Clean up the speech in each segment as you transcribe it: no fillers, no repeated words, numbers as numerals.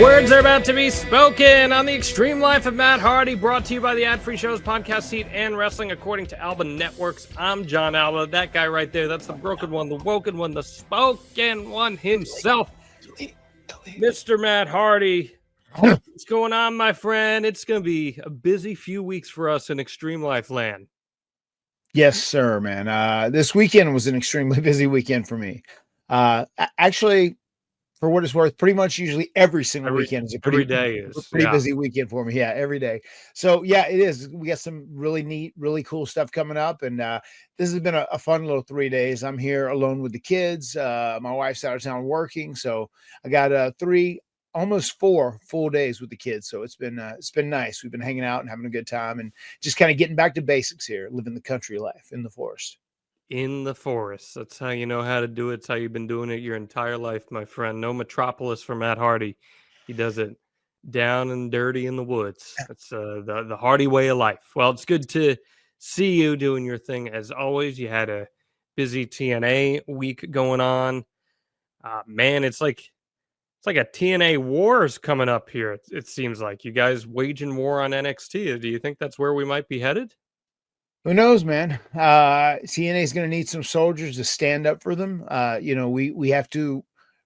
Words are about to be spoken on the Extreme Life of Matt Hardy, brought to you by the Ad-Free Shows, Podcast Seat, and Wrestling According to Alba Networks. I'm John Alba. That guy right there, that's the broken one, the woken one, the spoken one himself, Mr. Matt Hardy. What's going on, my friend? It's going to be a busy few weeks for us in Extreme Life land. Yes, sir, man. This weekend was an extremely busy weekend for me. Actually, for what it's worth, pretty much usually every single weekend is a pretty busy weekend for me. Yeah, every day. So yeah, it is. We got some really neat, really cool stuff coming up, and this has been a fun little 3 days. I'm here alone with the kids. My wife's out of town working, so I got almost 4 full days with the kids. So it's been nice. We've been hanging out and having a good time, and just kind of getting back to basics here, living the country life in the forest. In the forest. That's how you know how to do it. It's how you've been doing it your entire life, my friend. No metropolis for Matt Hardy. He does it down and dirty in the woods. That's the Hardy way of life. Well, it's good to see you doing your thing as always. You had a busy TNA week going on. Man, it's like a TNA wars coming up here. It seems like you guys waging war on NXT. Do you think that's where we might be headed? Who knows, man? TNA is going to need some soldiers to stand up for them. We have to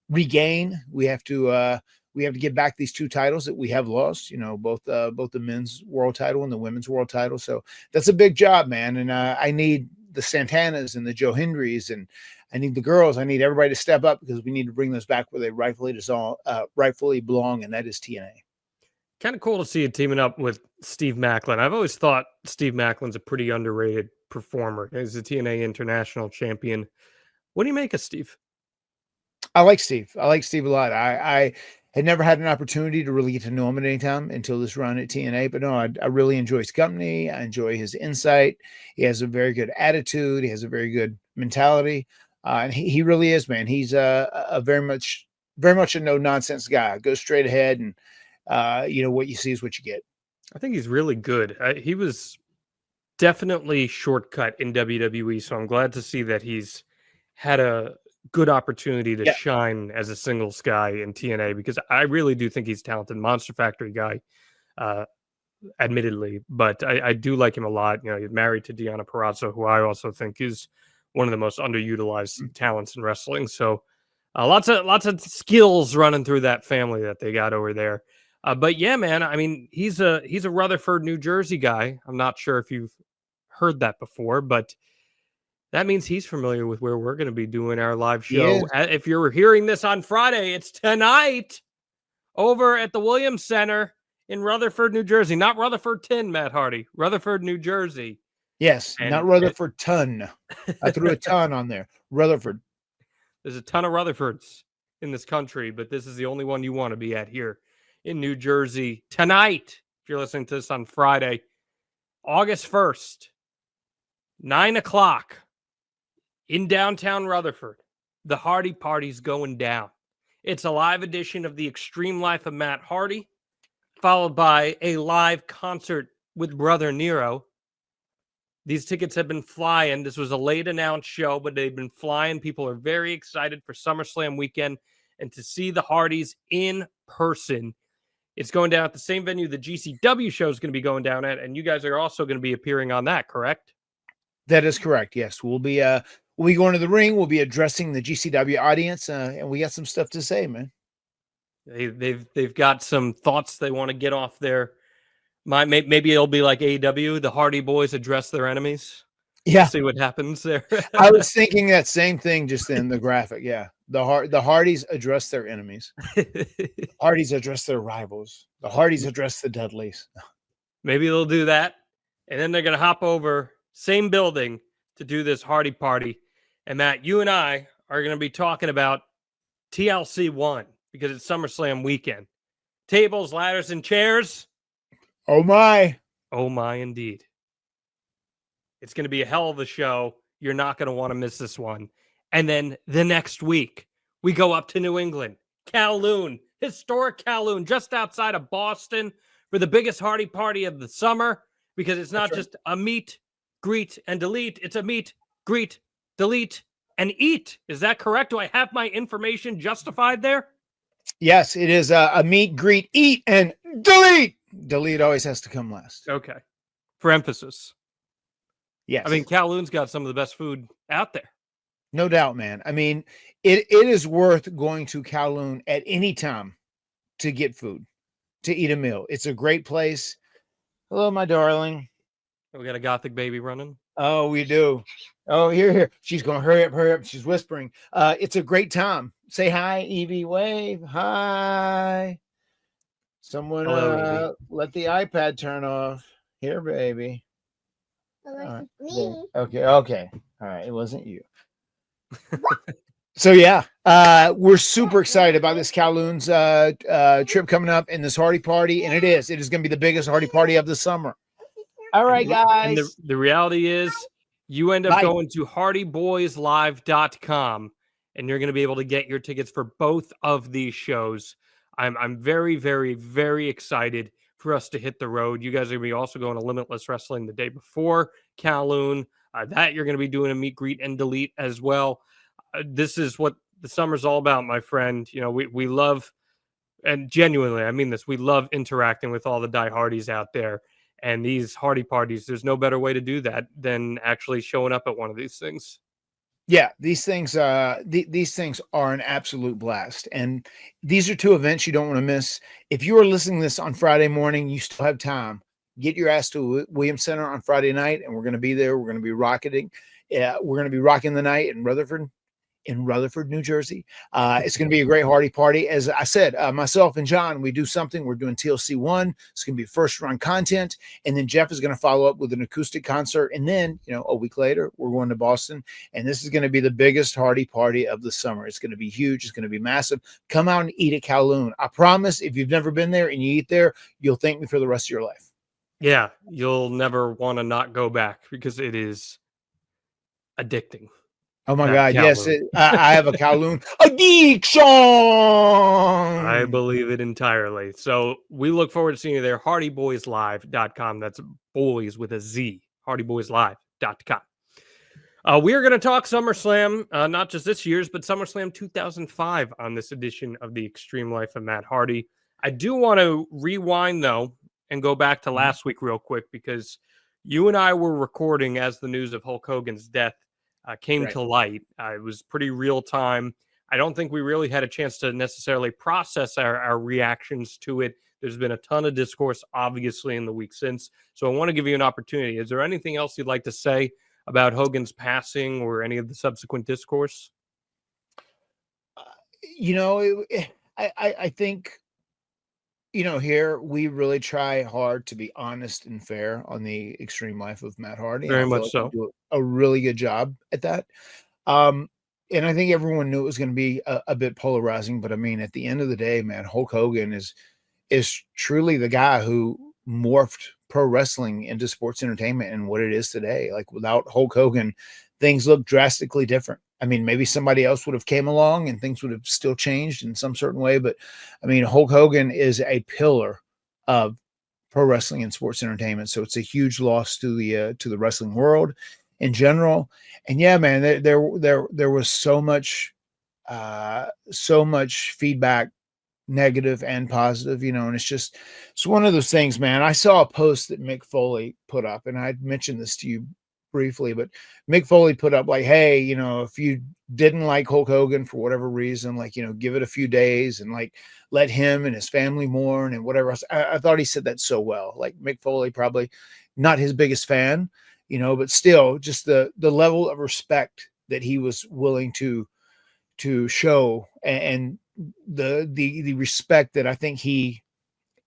regain. We have to get back these 2 titles that we have lost. Both the men's world title and the women's world title. So that's a big job, man. And I need the Santanas and the Joe Hendrys, and I need the girls. I need everybody to step up because we need to bring those back where they rightfully belong, and that is TNA. Kind of cool to see you teaming up with Steve Maclin. I've always thought Steve Maclin's a pretty underrated performer. He's a TNA International Champion. What do you make of Steve? I like Steve. I like Steve a lot. I had never had an opportunity to really get to know him at any time until this run at TNA. But no, I really enjoy his company. I enjoy his insight. He has a very good attitude. He has a very good mentality. And he really is, man. He's a very much a no-nonsense guy. Go straight ahead, and what you see is what you get. I think he's really good. He was definitely shortcut in WWE, so I'm glad to see that he's had a good opportunity to shine as a singles guy in TNA, because I really do think he's talented. Monster Factory guy, admittedly, but I do like him a lot. He's married to Deonna Purrazzo, who I also think is one of the most underutilized talents in wrestling. So lots of skills running through that family that they got over there. But yeah, man, I mean, he's a Rutherford, New Jersey guy. I'm not sure if you've heard that before, but that means he's familiar with where we're going to be doing our live show. If you're hearing this on Friday, it's tonight over at the Williams Center in Rutherford, New Jersey. Not Rutherford Tin, Matt Hardy. Rutherford, New Jersey. Yes, not Rutherford Ton. I threw a ton on there. Rutherford. There's a ton of Rutherfords in this country, but this is the only one you want to be at here in New Jersey tonight. If you're listening to this on Friday, August 1st, 9:00 in downtown Rutherford, the Hardy Party's going down. It's a live edition of the Extreme Life of Matt Hardy, followed by a live concert with Brother Nero. These tickets have been flying. This was a late announced show, but they've been flying. People are very excited for SummerSlam weekend and to see the Hardys in person. It's going down at the same venue the GCW show is going to be going down at, and you guys are also going to be appearing on that, correct? That is correct. Yes, we'll be going to the ring. We'll be addressing the GCW audience, and we got some stuff to say, man. They've got some thoughts they want to get off there. Maybe it'll be like AEW. The Hardy Boys address their enemies. Yeah, see what happens there. I was thinking that same thing just in the graphic. Yeah, the Hardys address their enemies. Hardys address their rivals. The Hardys address the Dudleys. Maybe they'll do that, and then they're gonna hop over same building to do this Hardy Party. And Matt, you and I are gonna be talking about TLC 1 because it's SummerSlam weekend. Tables, ladders, and chairs. Oh my! Oh my, indeed. It's going to be a hell of a show. You're not going to want to miss this one. And then the next week, we go up to New England, Kowloon, historic Kowloon, just outside of Boston, for the biggest Hardy Party of the summer, because it's not just a meet, greet, and delete. It's a meet, greet, delete, and eat. Is that correct? Do I have my information justified there? Yes, it is a meet, greet, eat, and delete. Delete always has to come last. Okay. For emphasis. Yes. I mean, Kowloon's got some of the best food out there. No doubt, man. I mean, it is worth going to Kowloon at any time to get food, to eat a meal. It's a great place. Hello, my darling. We got a gothic baby running. Oh, we do. Oh, here. She's going, hurry up. She's whispering. It's a great time. Say hi, Evie. Wave. Hi. Someone Hello, let the iPad turn off. Here, baby. Right. Me. Okay. All right. It wasn't you. So yeah, we're super excited about this Kowloon's trip coming up and this Hardy Party, and it is going to be the biggest Hardy Party of the summer. All right, guys. And the reality is, you end up going to HardyBoysLive.com, and you're going to be able to get your tickets for both of these shows. I'm very, very, very excited for us to hit the road. You guys are going to be also going to Limitless Wrestling the day before Kowloon. That you're going to be doing a meet, greet, and delete as well. This is what the summer's all about, my friend. You know, we love, and genuinely, I mean this, we love interacting with all the diehardies out there. And these Hardy parties, there's no better way to do that than actually showing up at one of these things. Yeah, these things these things are an absolute blast. And these are two events you don't want to miss. If you are listening to this on Friday morning, you still have time. Get your ass to Williams Center on Friday night, and we're going to be there. We're going to be rocketing. We're going to be rocking the night in Rutherford, New Jersey. It's going to be a great Hardy Party. As I said, myself and John, we do something. We're doing TLC 1. It's going to be first run content. And then Jeff is going to follow up with an acoustic concert. And then, a week later, we're going to Boston. And this is going to be the biggest Hardy Party of the summer. It's going to be huge. It's going to be massive. Come out and eat at Kowloon. I promise, if you've never been there and you eat there, you'll thank me for the rest of your life. Yeah, you'll never want to not go back because it is addicting. Oh my God! Kowloon. Yes, I have a Kowloon addiction. I believe it entirely. So we look forward to seeing you there. HardyBoysLive.com. That's boys with a Z. HardyBoysLive.com. We are going to talk SummerSlam, not just this year's, but SummerSlam 2005 on this edition of the Extreme Life of Matt Hardy. I do want to rewind though and go back to last week real quick because you and I were recording as the news of Hulk Hogan's death came to light. It was pretty real time. I don't think we really had a chance to necessarily process our reactions to it. There's been a ton of discourse, obviously, in the week since. So I want to give you an opportunity. Is there anything else you'd like to say about Hogan's passing or any of the subsequent discourse? I think, here we really try hard to be honest and fair on the Extreme Life of Matt Hardy. Very much so. We do a really good job at that. And I think everyone knew it was going to be a bit polarizing, but I mean, at the end of the day, man, Hulk Hogan is truly the guy who morphed pro wrestling into sports entertainment and what it is today. Like without Hulk Hogan, things look drastically different. I mean, maybe somebody else would have came along and things would have still changed in some certain way. But I mean, Hulk Hogan is a pillar of pro wrestling and sports entertainment. So it's a huge loss to the wrestling world in general. And yeah, man, there was so much feedback, negative and positive, and it's one of those things, man. I saw a post that Mick Foley put up, and I'd mentioned this to you briefly, but Mick Foley put up like, hey, if you didn't like Hulk Hogan for whatever reason, like, give it a few days and like let him and his family mourn and whatever else. I thought he said that so well. Like Mick Foley, probably not his biggest fan, but still just the level of respect that he was willing to show and the respect that I think he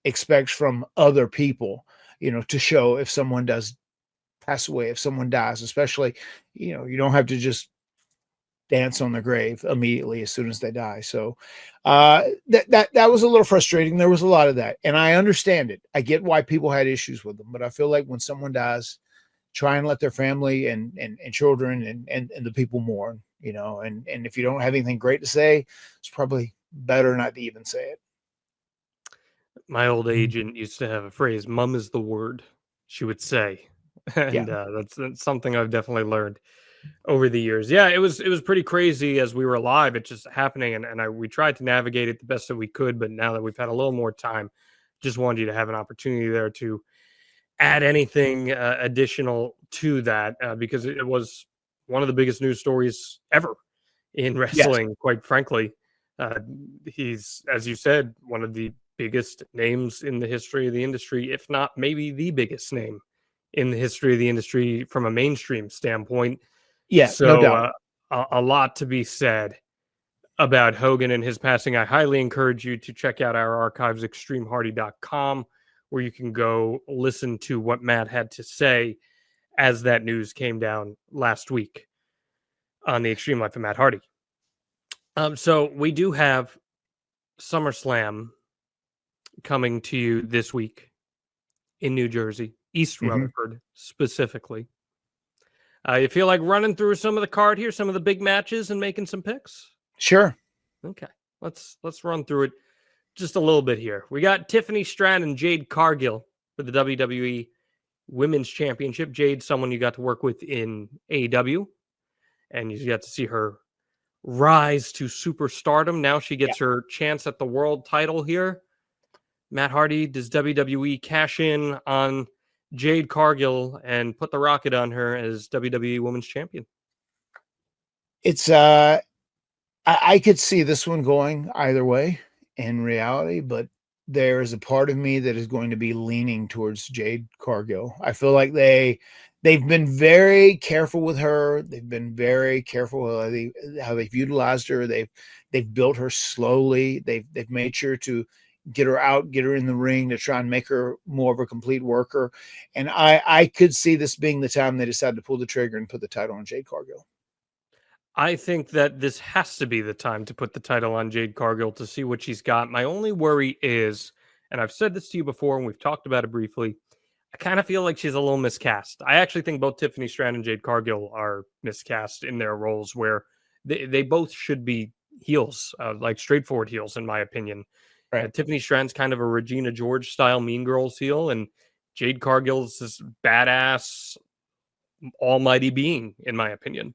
expects from other people, to show if someone does pass away, if someone dies, especially, you don't have to just dance on their grave immediately as soon as they die. So that was a little frustrating. There was a lot of that, and I understand it. I get why people had issues with them, but I feel like when someone dies, try and let their family and children and the people mourn, and if you don't have anything great to say, it's probably better not to even say it. My old agent used to have a phrase, "Mum is the word," she would say. And that's something I've definitely learned. over the years. Yeah, it was pretty crazy as we were live. It's just happening, and we tried to navigate it the best that we could. But now that we've had a little more time, just wanted you to have an opportunity there to add anything additional to that because it was one of the biggest news stories ever in wrestling. Yes. Quite frankly, he's, as you said, one of the biggest names in the history of the industry, if not maybe the biggest name in the history of the industry from a mainstream standpoint. Yeah, so no doubt. A lot to be said about Hogan and his passing. I highly encourage you to check out our archives, extremehardy.com, where you can go listen to what Matt had to say as that news came down last week on the Extreme Life of Matt Hardy. So we do have SummerSlam coming to you this week in New Jersey, East Rutherford specifically. You feel like running through some of the card here, some of the big matches, and making some picks? Sure. Okay, let's run through it just a little bit here. We got Tiffany Stratton and Jade Cargill for the WWE Women's Championship. Jade, someone you got to work with in AEW, and you got to see her rise to superstardom. Now she gets her chance at the world title here. Matt Hardy, does WWE cash in on Jade Cargill and put the rocket on her as WWE Women's Champion? It's I could see this one going either way in reality, but there is a part of me that is going to be leaning towards Jade Cargill. I feel like they've been very careful with her. They've been very careful with how they've utilized her. They've built her slowly. They've made sure to get her out, get her in the ring to try and make her more of a complete worker. And I could see this being the time they decide to pull the trigger and put the title on Jade Cargill. I think that this has to be the time to put the title on Jade Cargill to see what she's got. My only worry is, and I've said this to you before and we've talked about it briefly, I kind of feel like she's a little miscast. I actually think both Tiffany Stratton and Jade Cargill are miscast in their roles where they both should be heels, like straightforward heels, in my opinion. Right. Tiffany Stratton's kind of a Regina George style Mean Girls heel, and Jade Cargill's this badass almighty being, in my opinion.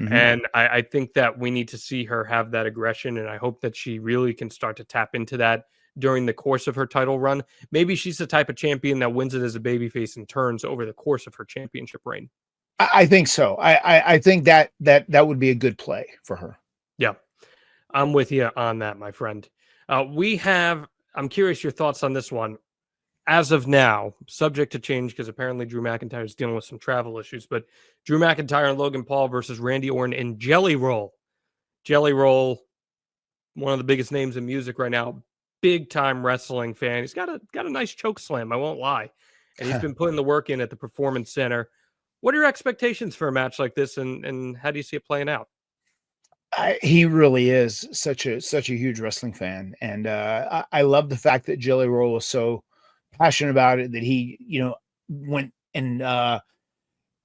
And I think that we need to see her have that aggression, and I hope that she really can start to tap into that during the course of her title run. Maybe she's the type of champion that wins it as a babyface and turns over the course of her championship reign. I think so. I think that would be a good play for her. Yeah, I'm with you on that, my friend. I'm curious your thoughts on this one. As of now, subject to change because apparently Drew McIntyre is dealing with some travel issues, but Drew McIntyre and Logan Paul versus Randy Orton and Jelly Roll. Jelly Roll, one of the biggest names in music right now, big time wrestling fan. He's got a nice choke slam, I won't lie. And he's been putting the work in at the Performance Center. What are your expectations for a match like this, and how do you see it playing out? He really is such a huge wrestling fan, and I love the fact that Jelly Roll is so passionate about it that he, went and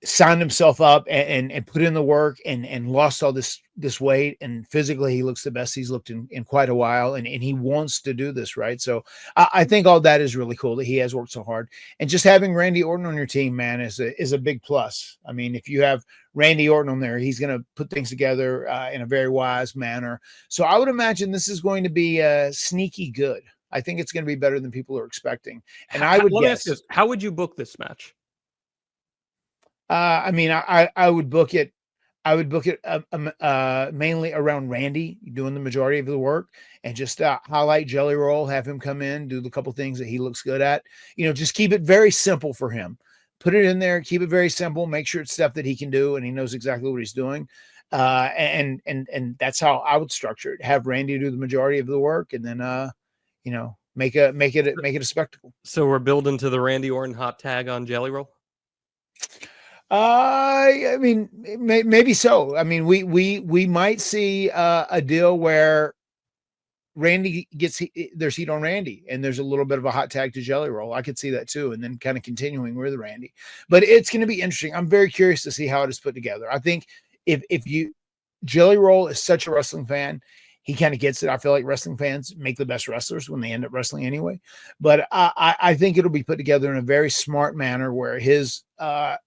signed himself up and put in the work and lost all this weight, and physically he looks the best he's looked in quite a while, and he wants to do this, right? So I think all that is really cool that he has worked so hard, and just having Randy Orton on your team, man, is a big plus. I mean, if you have Randy Orton on there, he's going to put things together in a very wise manner. So I would imagine this is going to be sneaky good. I think it's going to be better than people are expecking. And I would guess, how would you book this match? I mean, I would book it. I would book it mainly around Randy doing the majority of the work, and just highlight Jelly Roll, have him come in, do the couple things that he looks good at. Just keep it very simple for him. Put it in there, keep it very simple, make sure it's stuff that he can do and he knows exactly what he's doing. And that's how I would structure it. Have Randy do the majority of the work, and then make it a spectacle. So we're building to the Randy Orton hot tag on Jelly Roll. I mean, maybe so. I mean, we might see a deal where Randy there's heat on Randy, and there's a little bit of a hot tag to Jelly Roll. I could see that too, and then kind of continuing with Randy. But it's going to be interesting. I'm very curious to see how it is put together. I think Jelly Roll is such a wrestling fan, he kind of gets it. I feel like wrestling fans make the best wrestlers when they end up wrestling anyway. But I think it'll be put together in a very smart manner where his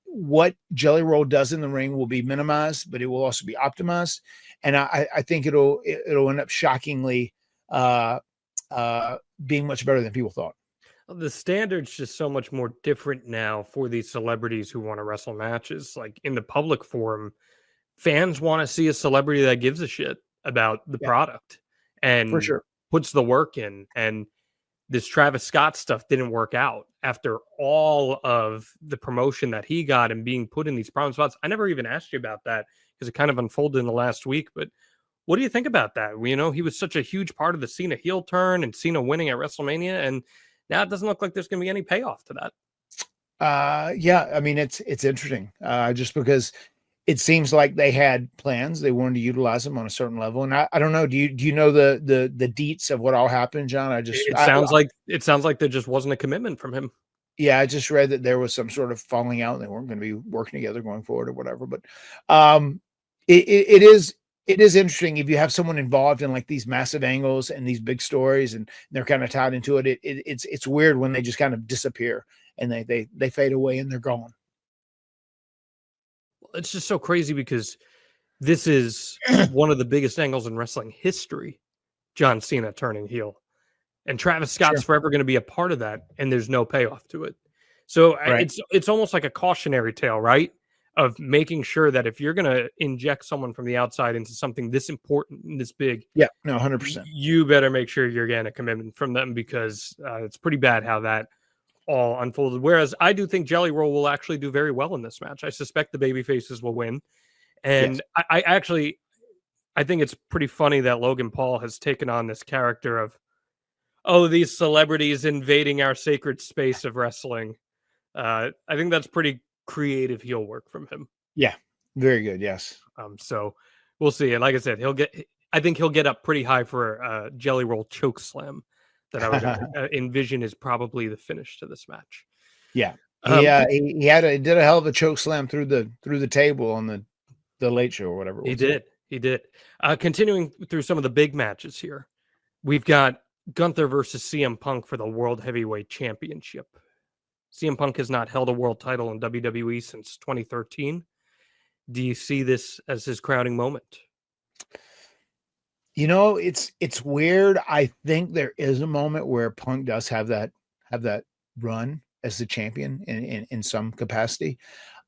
what Jelly Roll does in the ring will be minimized, but it will also be optimized. And I think it'll end up shockingly being much better than people thought. The standard's just so much more different now for these celebrities who want to wrestle matches. Like in the public forum, fans want to see a celebrity that gives a shit about the product and for sure puts the work in. And this Travis Scott stuff didn't work out after all of the promotion that he got and being put in these problem spots. I never even asked you about that because it kind of unfolded in the last week. But what do you think about that? You know, he was such a huge part of the Cena heel turn and Cena winning at WrestleMania, and now it doesn't look like there's going to be any payoff to that. Yeah, I mean, it's interesting just because it seems like they had plans. They wanted to utilize them on a certain level. And I don't know. Do you know the deets of what all happened, John? It sounds like there just wasn't a commitment from him. Yeah, I just read that there was some sort of falling out and they weren't going to be working together going forward or whatever. But it is interesting if you have someone involved in like these massive angles and these big stories and they're kind of tied into it. It's weird when they just kind of disappear and they fade away and they're gone. It's just so crazy because this is one of the biggest angles in wrestling history, John Cena turning heel. And Travis Scott's forever going to be a part of that, and there's no payoff to it. So it's almost like a cautionary tale, right? Of making sure that if you're going to inject someone from the outside into something this important and this big, 100%. You better make sure you're getting a commitment from them because it's pretty bad how that all unfolded. Whereas I do think Jelly Roll will actually do very well in this match. I suspect the baby faces will win. And I think it's pretty funny that Logan Paul has taken on this character of, these celebrities invading our sacred space of wrestling. I think that's pretty creative heel work from him. Yeah, very good. Yes. So we'll see. And like I said, I think he'll get up pretty high for a Jelly Roll choke slam that I would envision is probably the finish to this match. Yeah. He did a hell of a choke slam through the table on the Late Show or whatever. He did. Continuing through some of the big matches here, we've got Gunther versus CM Punk for the World Heavyweight Championship. CM Punk has not held a world title in WWE since 2013. Do you see this as his crowning moment? You know, it's weird. I think there is a moment where Punk does have that run as the champion in some capacity.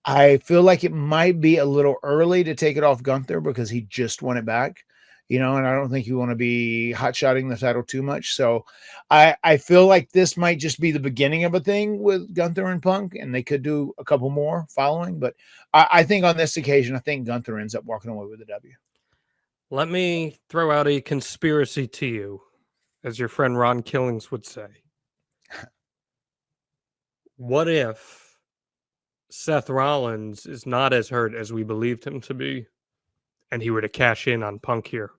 I feel like it might be a little early to take it off Gunther because he just won it back, and I don't think you want to be hot-shotting the title too much. So I feel like this might just be the beginning of a thing with Gunther and Punk, and they could do a couple more following. But I think on this occasion, I think Gunther ends up walking away with the W. Let me throw out a conspiracy to you, as your friend Ron Killings would say. What if Seth Rollins is not as hurt as we believed him to be, and he were to cash in on Punk here?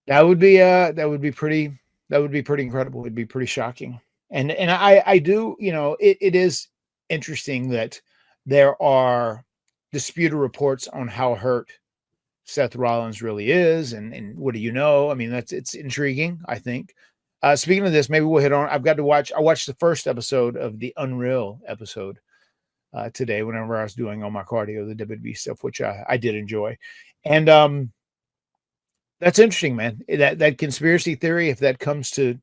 That would be pretty incredible. It'd be pretty shocking. And I do, it is interesting that there are disputed reports on how hurt Seth Rollins really is, and what do you know? I mean, it's intriguing, I think. Speaking of this, maybe we'll hit on. I watched the first episode of the Unreal episode today whenever I was doing all my cardio, the WWE stuff, which I did enjoy. And that's interesting, man. That conspiracy theory, if that comes to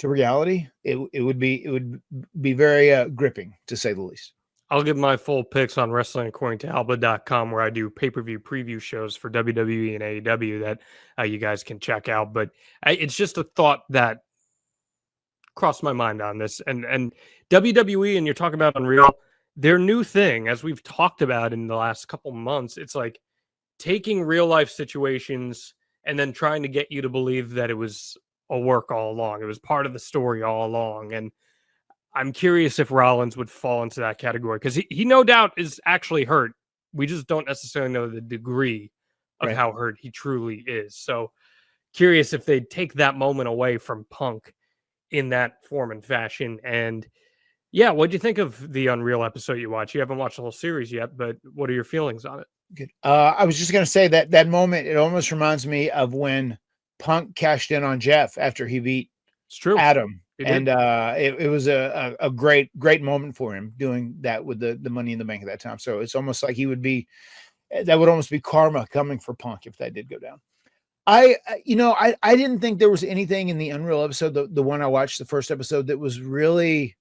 reality, it would be very gripping, to say the least. I'll give my full picks on WrestlingAccordingToAlba.com, where I do pay-per-view preview shows for WWE and AEW that you guys can check out. But it's just a thought that crossed my mind on this. And WWE, and you're talking about Unreal, their new thing, as we've talked about in the last couple months, it's like taking real-life situations and then trying to get you to believe that it was a work all along. It was part of the story all along. And I'm curious if Rollins would fall into that category because he no doubt is actually hurt. We just don't necessarily know the degree of how hurt he truly is. So curious if they'd take that moment away from Punk in that form and fashion. And yeah, what'd you think of the Unreal episode you watched? You haven't watched the whole series yet, but what are your feelings on it? Good. I was just going to say that moment, it almost reminds me of when Punk cashed in on Jeff after he beat Adam And it was a great moment for him doing that with the Money in the Bank at that time. So it's almost like that would almost be karma coming for Punk if that did go down. I didn't think there was anything in the Unreal episode, the one I watched, the first episode, that was really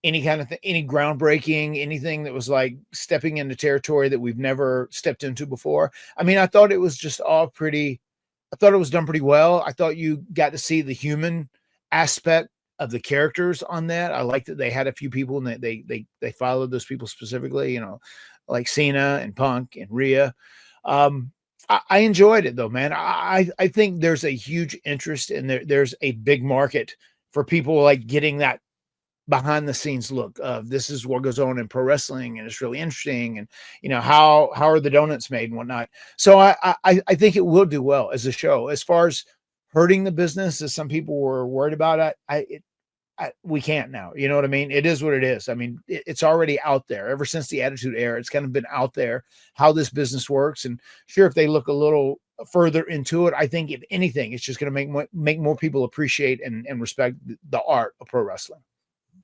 any kind of any groundbreaking, anything that was like stepping into territory that we've never stepped into before. I mean, I thought it was just all I thought it was done pretty well. I thought you got to see the human aspect of the characters on that. I liked that they had a few people and they followed those people specifically, like Cena and Punk and Rhea. I enjoyed it though, man. I think there's a huge interest in there's a big market for people like getting that behind the scenes look of this is what goes on in pro wrestling, and it's really interesting, and how are the donuts made and whatnot. So I think it will do well as a show. As far as hurting the business, as some people were worried about, we can't now. You know what I mean? It is what it is. I mean, it's already out there ever since the Attitude Era. It's kind of been out there how this business works. And sure, if they look a little further into it, I think if anything, it's just going to make more people appreciate and respect the art of pro wrestling.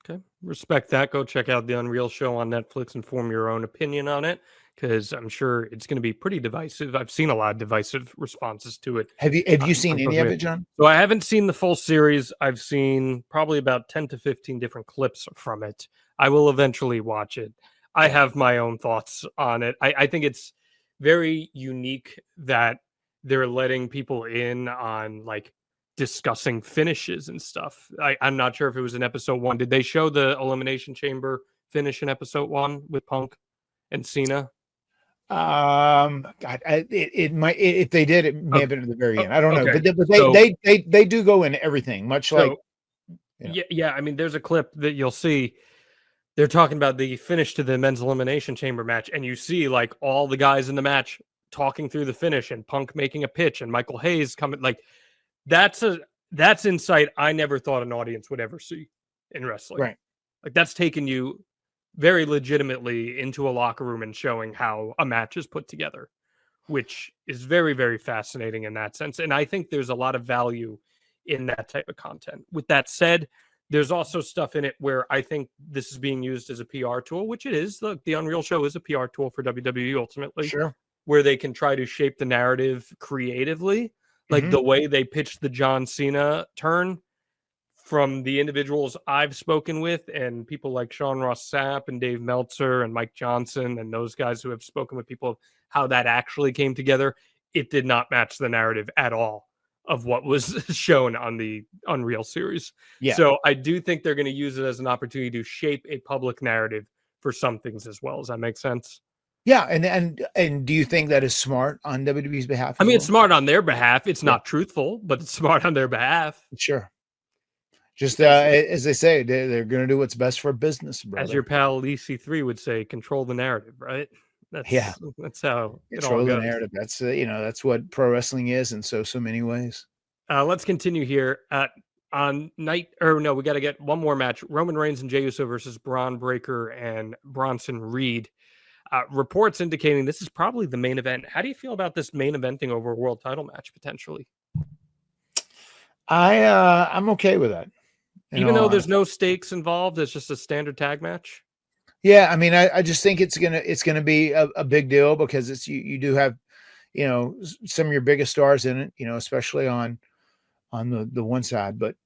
Okay, respect that. Go check out the Unreal Show on Netflix and form your own opinion on it, because I'm sure it's going to be pretty divisive. I've seen a lot of divisive responses to it. Have you seen any of it, John? So I haven't seen the full series. I've seen probably about 10 to 15 different clips from it. I will eventually watch it. I have my own thoughts on it. I think it's very unique that they're letting people in on like discussing finishes and stuff. I'm not sure if it was in episode 1. Did they show the Elimination Chamber finish in episode 1 with Punk and Cena? God, it might, if they did, it may have been at the very end. I don't know, but they do go into everything, much like. Yeah. I mean, there's a clip that you'll see. They're talking about the finish to the men's Elimination Chamber match, and you see like all the guys in the match talking through the finish, and Punk making a pitch, and Michael Hayes coming like. That's insight I never thought an audience would ever see in wrestling. Right. Like that's taking you very legitimately into a locker room and showing how a match is put together, which is very, very fascinating in that sense. And I think there's a lot of value in that type of content. With that said, there's also stuff in it where I think this is being used as a PR tool, which it is. The Unreal Show is a PR tool for WWE ultimately. Sure. Where they can try to shape the narrative creatively. Like the way they pitched the John Cena turn from the individuals I've spoken with and people like Sean Ross Sapp and Dave Meltzer and Mike Johnson and those guys who have spoken with people of how that actually came together, it did not match the narrative at all of what was shown on the Unreal series. Yeah. So I do think they're going to use it as an opportunity to shape a public narrative for some things as well. Does that make sense? Yeah, and do you think that is smart on WWE's behalf? I mean, it's smart on their behalf. It's not truthful, but it's smart on their behalf. Sure. Just as they say, they're going to do what's best for business, brother. As your pal EC3 would say, control the narrative, right? That's how it all goes. The narrative. That's that's what pro wrestling is in so many ways. Let's continue here on night. Or no, we got to get one more match: Roman Reigns and Jey Uso versus Braun Breaker and Bronson Reed. Reports indicating this is probably the main event. How do you feel about this main eventing over a world title match potentially? I'm okay with that. Even though there's no stakes involved, it's just a standard tag match. Yeah, I mean, I just think it's gonna be a big deal because it's you do have some of your biggest stars in it, especially on the one side. But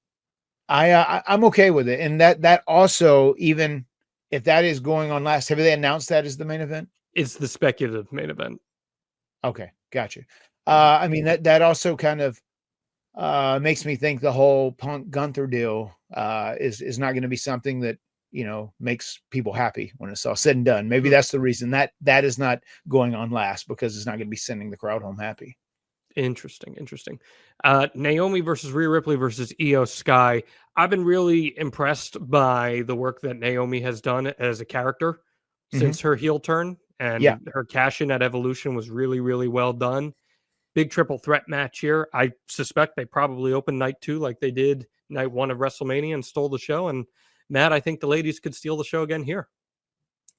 I'm okay with it, and that also even. If that is going on last, have they announced that as the main event? It's the speculative main event. Okay, gotcha. I mean, that also kind of makes me think the whole Punk Gunther deal is not going to be something that makes people happy when it's all said and done. Maybe that's the reason that is not going on last, because it's not going to be sending the crowd home happy. Interesting. Naomi versus Rhea Ripley versus Io Sky. I've been really impressed by the work that Naomi has done as a character since her heel turn, and her cash in at Evolution was really, really well done. Big triple threat match here. I suspect they probably opened night 2 like they did night 1 of WrestleMania and stole the show. And Matt, I think the ladies could steal the show again here.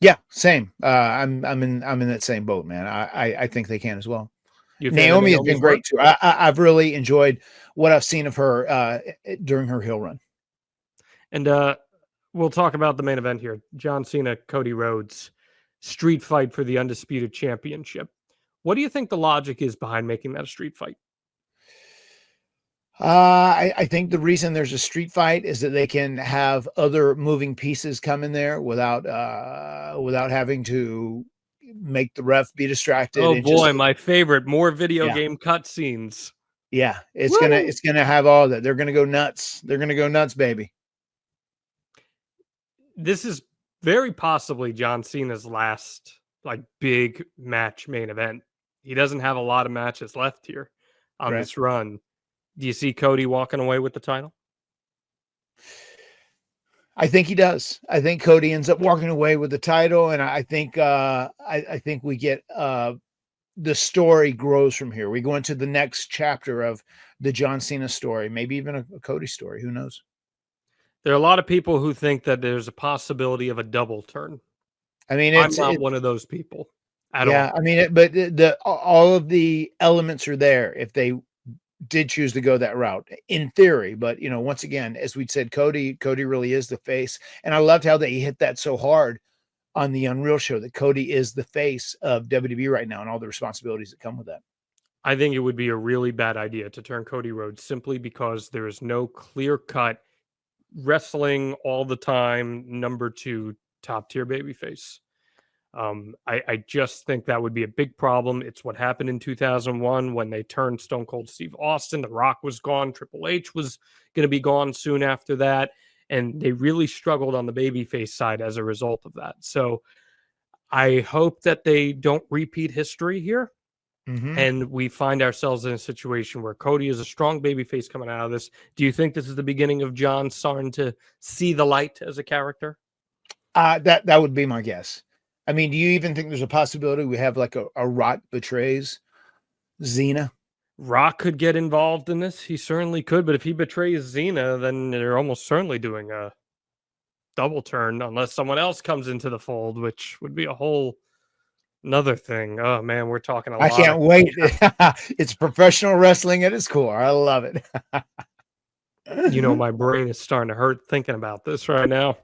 Yeah, same. I'm in that same boat, man. I think they can as well. Naomi has been great too. I've really enjoyed what I've seen of her during her heel run. And we'll talk about the main event here. John Cena, Cody Rhodes, street fight for the undisputed championship. What do you think the logic is behind making that a street fight? I think the reason there's a street fight is that they can have other moving pieces come in there without having to make the ref be distracted. Oh boy, my favorite, more video game cutscenes. Yeah, it's gonna have all that. They're gonna go nuts. They're gonna go nuts, baby. This is very possibly John Cena's last big match main event. He doesn't have a lot of matches left here on this run. Do you see Cody walking away with the title? I think he does. I think Cody ends up walking away with the title, and I think I think we get the story grows from here. We go into the next chapter of the John Cena story, maybe even a Cody story. Who knows? There are a lot of people who think that there's a possibility of a double turn. I mean, I'm not one of those people at all. I mean, but all of the elements are there if they did choose to go that route in theory. But once again, as we said, Cody really is the face, and I loved how they hit that so hard on the Unreal show that Cody is the face of WWE right now and all the responsibilities that come with that. I think it would be a really bad idea to turn Cody Rhodes simply because there is no clear-cut wrestling all the time number 2 top tier babyface. I just think that would be a big problem. It's what happened in 2001 when they turned Stone Cold Steve Austin. The Rock was gone. Triple H was going to be gone soon after that. And they really struggled on the babyface side as a result of that. So I hope that they don't repeat history here. Mm-hmm. And we find ourselves in a situation where Cody is a strong babyface coming out of this. Do you think this is the beginning of John starting to see the light as a character? That would be my guess. I mean, do you even think there's a possibility we have like a Rock betrays Xena? Rock could get involved in this. He certainly could. But if he betrays Xena, then they're almost certainly doing a double turn unless someone else comes into the fold, which would be a whole another thing. Oh man, we're talking a lot. I can't wait. It's professional wrestling at its core. I love it. My brain is starting to hurt thinking about this right now.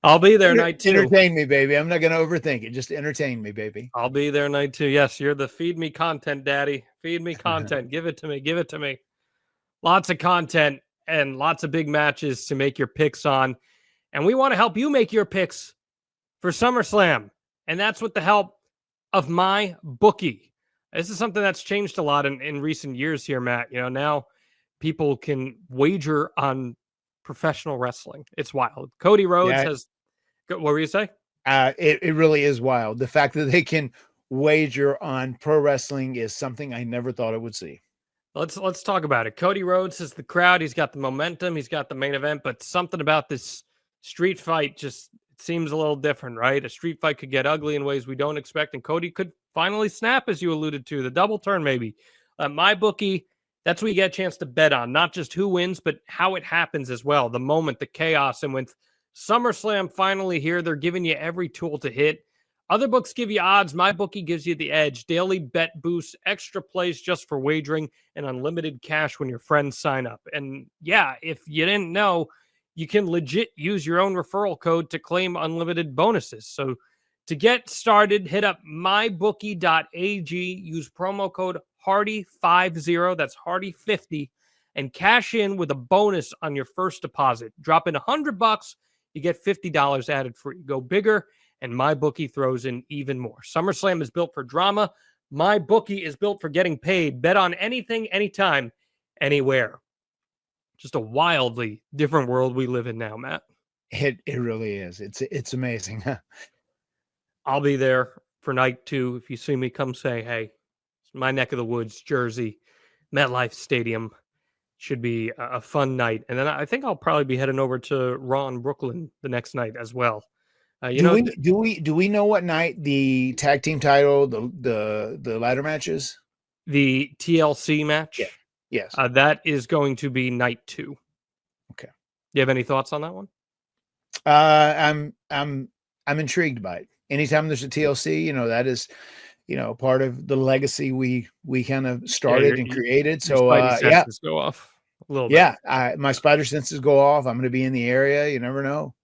I'll be there night 2. Entertain me, baby. I'm not going to overthink it. Just entertain me, baby. I'll be there night 2. Yes, you're the feed me content daddy. Feed me content. Give it to me. Give it to me. Lots of content and lots of big matches to make your picks on. And we want to help you make your picks for SummerSlam. And that's with the help of MyBookie. This is something that's changed a lot in recent years here, Matt. Now people can wager on professional wrestling. It's wild. Cody Rhodes has... What were you say? It really is wild. The fact that they can wager on pro wrestling is something I never thought I would see. Let's talk about it. Cody Rhodes is the crowd. He's got the momentum. He's got the main event. But something about this street fight just seems a little different, right? A street fight could get ugly in ways we don't expect, and Cody could finally snap, as you alluded to. The double turn, maybe. MyBookie, that's what you get a chance to bet on. Not just who wins, but how it happens as well. The moment, the chaos. And with SummerSlam finally here, they're giving you every tool to hit. Other books give you odds. MyBookie gives you the edge. Daily bet boosts, extra plays just for wagering, and unlimited cash when your friends sign up. And yeah, if you didn't know, you can legit use your own referral code to claim unlimited bonuses. So to get started, hit up mybookie.ag, use promo code Hardy50, that's Hardy50, and cash in with a bonus on your first deposit. Drop in $100, you get $50 added free. Go bigger, and MyBookie throws in even more. SummerSlam is built for drama. MyBookie is built for getting paid. Bet on anything, anytime, anywhere. Just a wildly different world we live in now, Matt. It really is. It's amazing. I'll be there for night 2. If you see me, come say, hey, it's my neck of the woods, Jersey, MetLife Stadium. Should be a fun night. And then I think I'll probably be heading over to Raw in Brooklyn the next night as well. Do we know what night the tag team title, the ladder matches? The TLC match? Yeah. Yes. That is going to be night 2. Okay. You have any thoughts on that one? I'm intrigued by it. Anytime there's a TLC, that is, part of the legacy we kind of started and created. So go off. A little bit. Yeah, my spider senses go off. I'm going to be in the area. You never know.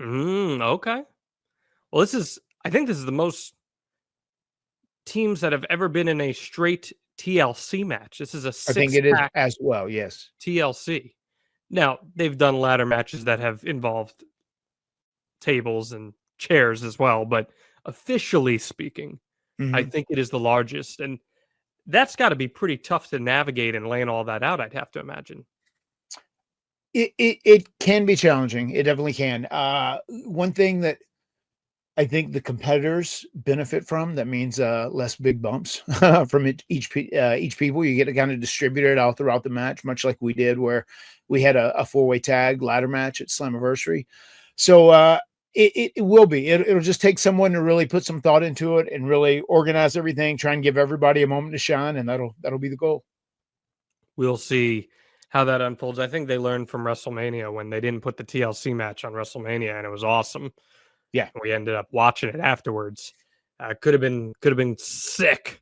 Okay. Well, I think this is the most teams that have ever been in a straight TLC match. This is a six-pack. I think it is as well, yes. TLC. Now, they've done ladder matches that have involved tables and chairs as well, but officially speaking, I think it is the largest, and that's got to be pretty tough to navigate and laying all that out, I'd have to imagine. It can be challenging. It definitely can. One thing that I think the competitors benefit from, that means less big bumps from each people. You get to kind of distribute it out throughout the match, much like we did where we had a 4-way tag ladder match at Slammiversary. So it will be. It'll just take someone to really put some thought into it and really organize everything, try and give everybody a moment to shine, and that'll be the goal. We'll see how that unfolds. I think they learned from WrestleMania when they didn't put the TLC match on WrestleMania, and it was awesome. Yeah, we ended up watching it afterwards. Could have been sick.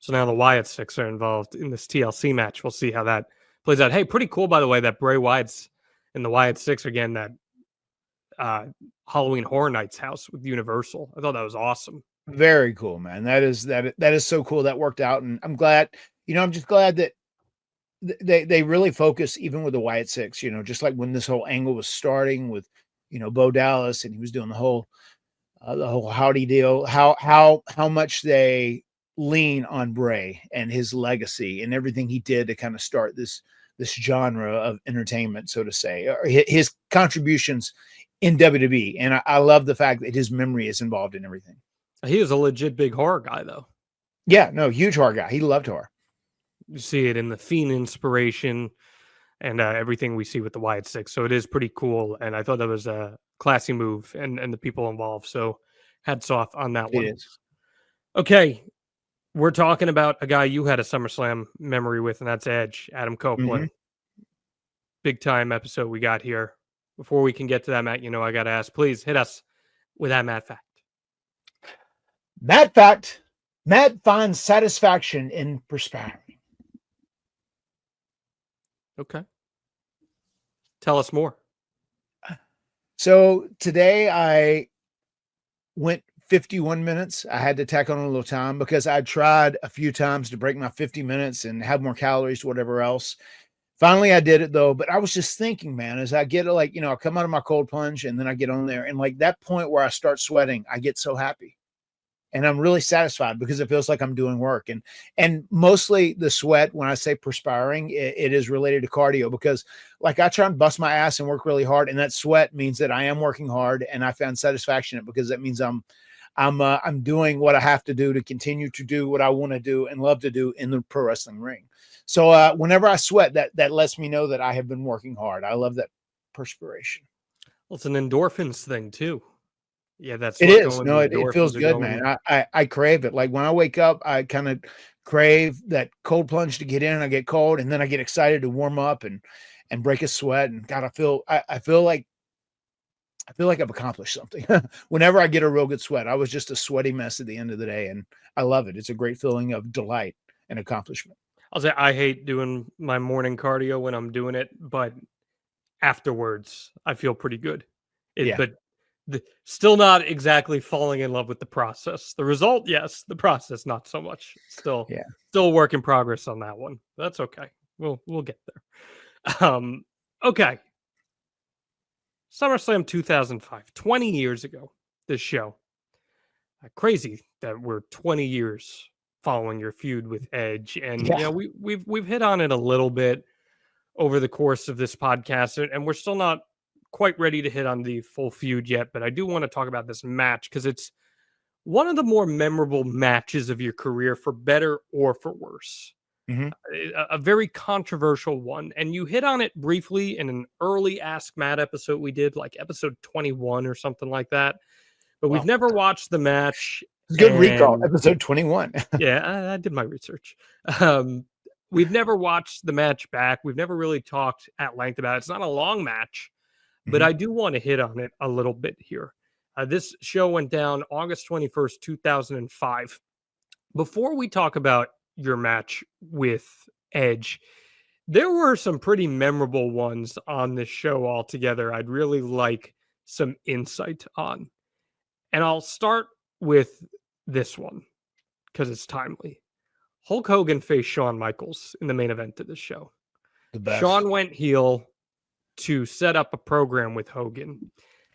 So now the Wyatt Six are involved in this TLC match. We'll see how that plays out. Hey, pretty cool, by the way, that Bray Wyatt's in the Wyatt Six again. That Halloween Horror Nights house with Universal. I thought that was awesome. Very cool, man. That is so cool. That worked out, and I'm glad. I'm just glad that they really focus even with the Wyatt Six. Just like when this whole angle was starting with. Bo Dallas, and he was doing the whole howdy deal, how much they lean on Bray and his legacy and everything he did to kind of start this genre of entertainment, so to say, or his contributions in WWE. And I love the fact that his memory is involved in everything. He is a legit big horror guy, though. Yeah, no, huge horror guy. He loved horror. You see it in the Fiend inspiration and everything we see with the Wyatt Six. So it is pretty cool. And I thought that was a classy move and the people involved. So hats off on that one. It is. Okay. We're talking about a guy you had a SummerSlam memory with, and that's Edge, Adam Copeland. Big time episode we got here. Before we can get to that, Matt, I got to ask, please hit us with that Matt fact. Matt fact. Matt finds satisfaction in perspiring. Okay. Tell us more. So today I went 51 minutes. I had to tack on a little time because I tried a few times to break my 50 minutes and have more calories, whatever else. Finally, I did it though. But I was just thinking, man, as I get I come out of my cold plunge and then I get on there, and like that point where I start sweating, I get so happy. And I'm really satisfied because it feels like I'm doing work. And mostly the sweat, when I say perspiring, it is related to cardio, because like I try and bust my ass and work really hard. And that sweat means that I am working hard, and I found satisfaction in it because that means I'm doing what I have to do to continue to do what I want to do and love to do in the pro wrestling ring. So whenever I sweat, that lets me know that I have been working hard. I love that perspiration. Well, it's an endorphins thing too. Yeah, it is. No, it feels good, man. I crave it. Like when I wake up, I kind of crave that cold plunge to get in. I get cold, and then I get excited to warm up and break a sweat. And God, I feel like I've accomplished something. Whenever I get a real good sweat, I was just a sweaty mess at the end of the day, and I love it. It's a great feeling of delight and accomplishment. I'll say I hate doing my morning cardio when I'm doing it, but afterwards I feel pretty good. But still not exactly falling in love with the process. The result, yes. The process, not so much. Still a work in progress on that one. That's okay. We'll get there. Okay. SummerSlam 2005, 20 years ago, this show. Crazy that we're 20 years following your feud with Edge. And we've hit on it a little bit over the course of this podcast, and we're still not quite ready to hit on the full feud yet, but I do want to talk about this match because it's one of the more memorable matches of your career, for better or for worse. A very controversial one, and you hit on it briefly in an early Ask Matt episode we did, like episode 21 or something like that, but we've never watched the match. Good recall, episode 21. Yeah, I did my research. We've never watched the match back. We've never really talked at length about it. It's not a long match, but I do want to hit on it a little bit here. This show went down August 21st, 2005. Before we talk about your match with Edge, There were some pretty memorable ones on this show altogether. I'd really like some insight on. And I'll start with this one because it's timely. Hulk Hogan faced Shawn Michaels in the main event of the show. The best. Shawn went heel to set up a program with Hogan.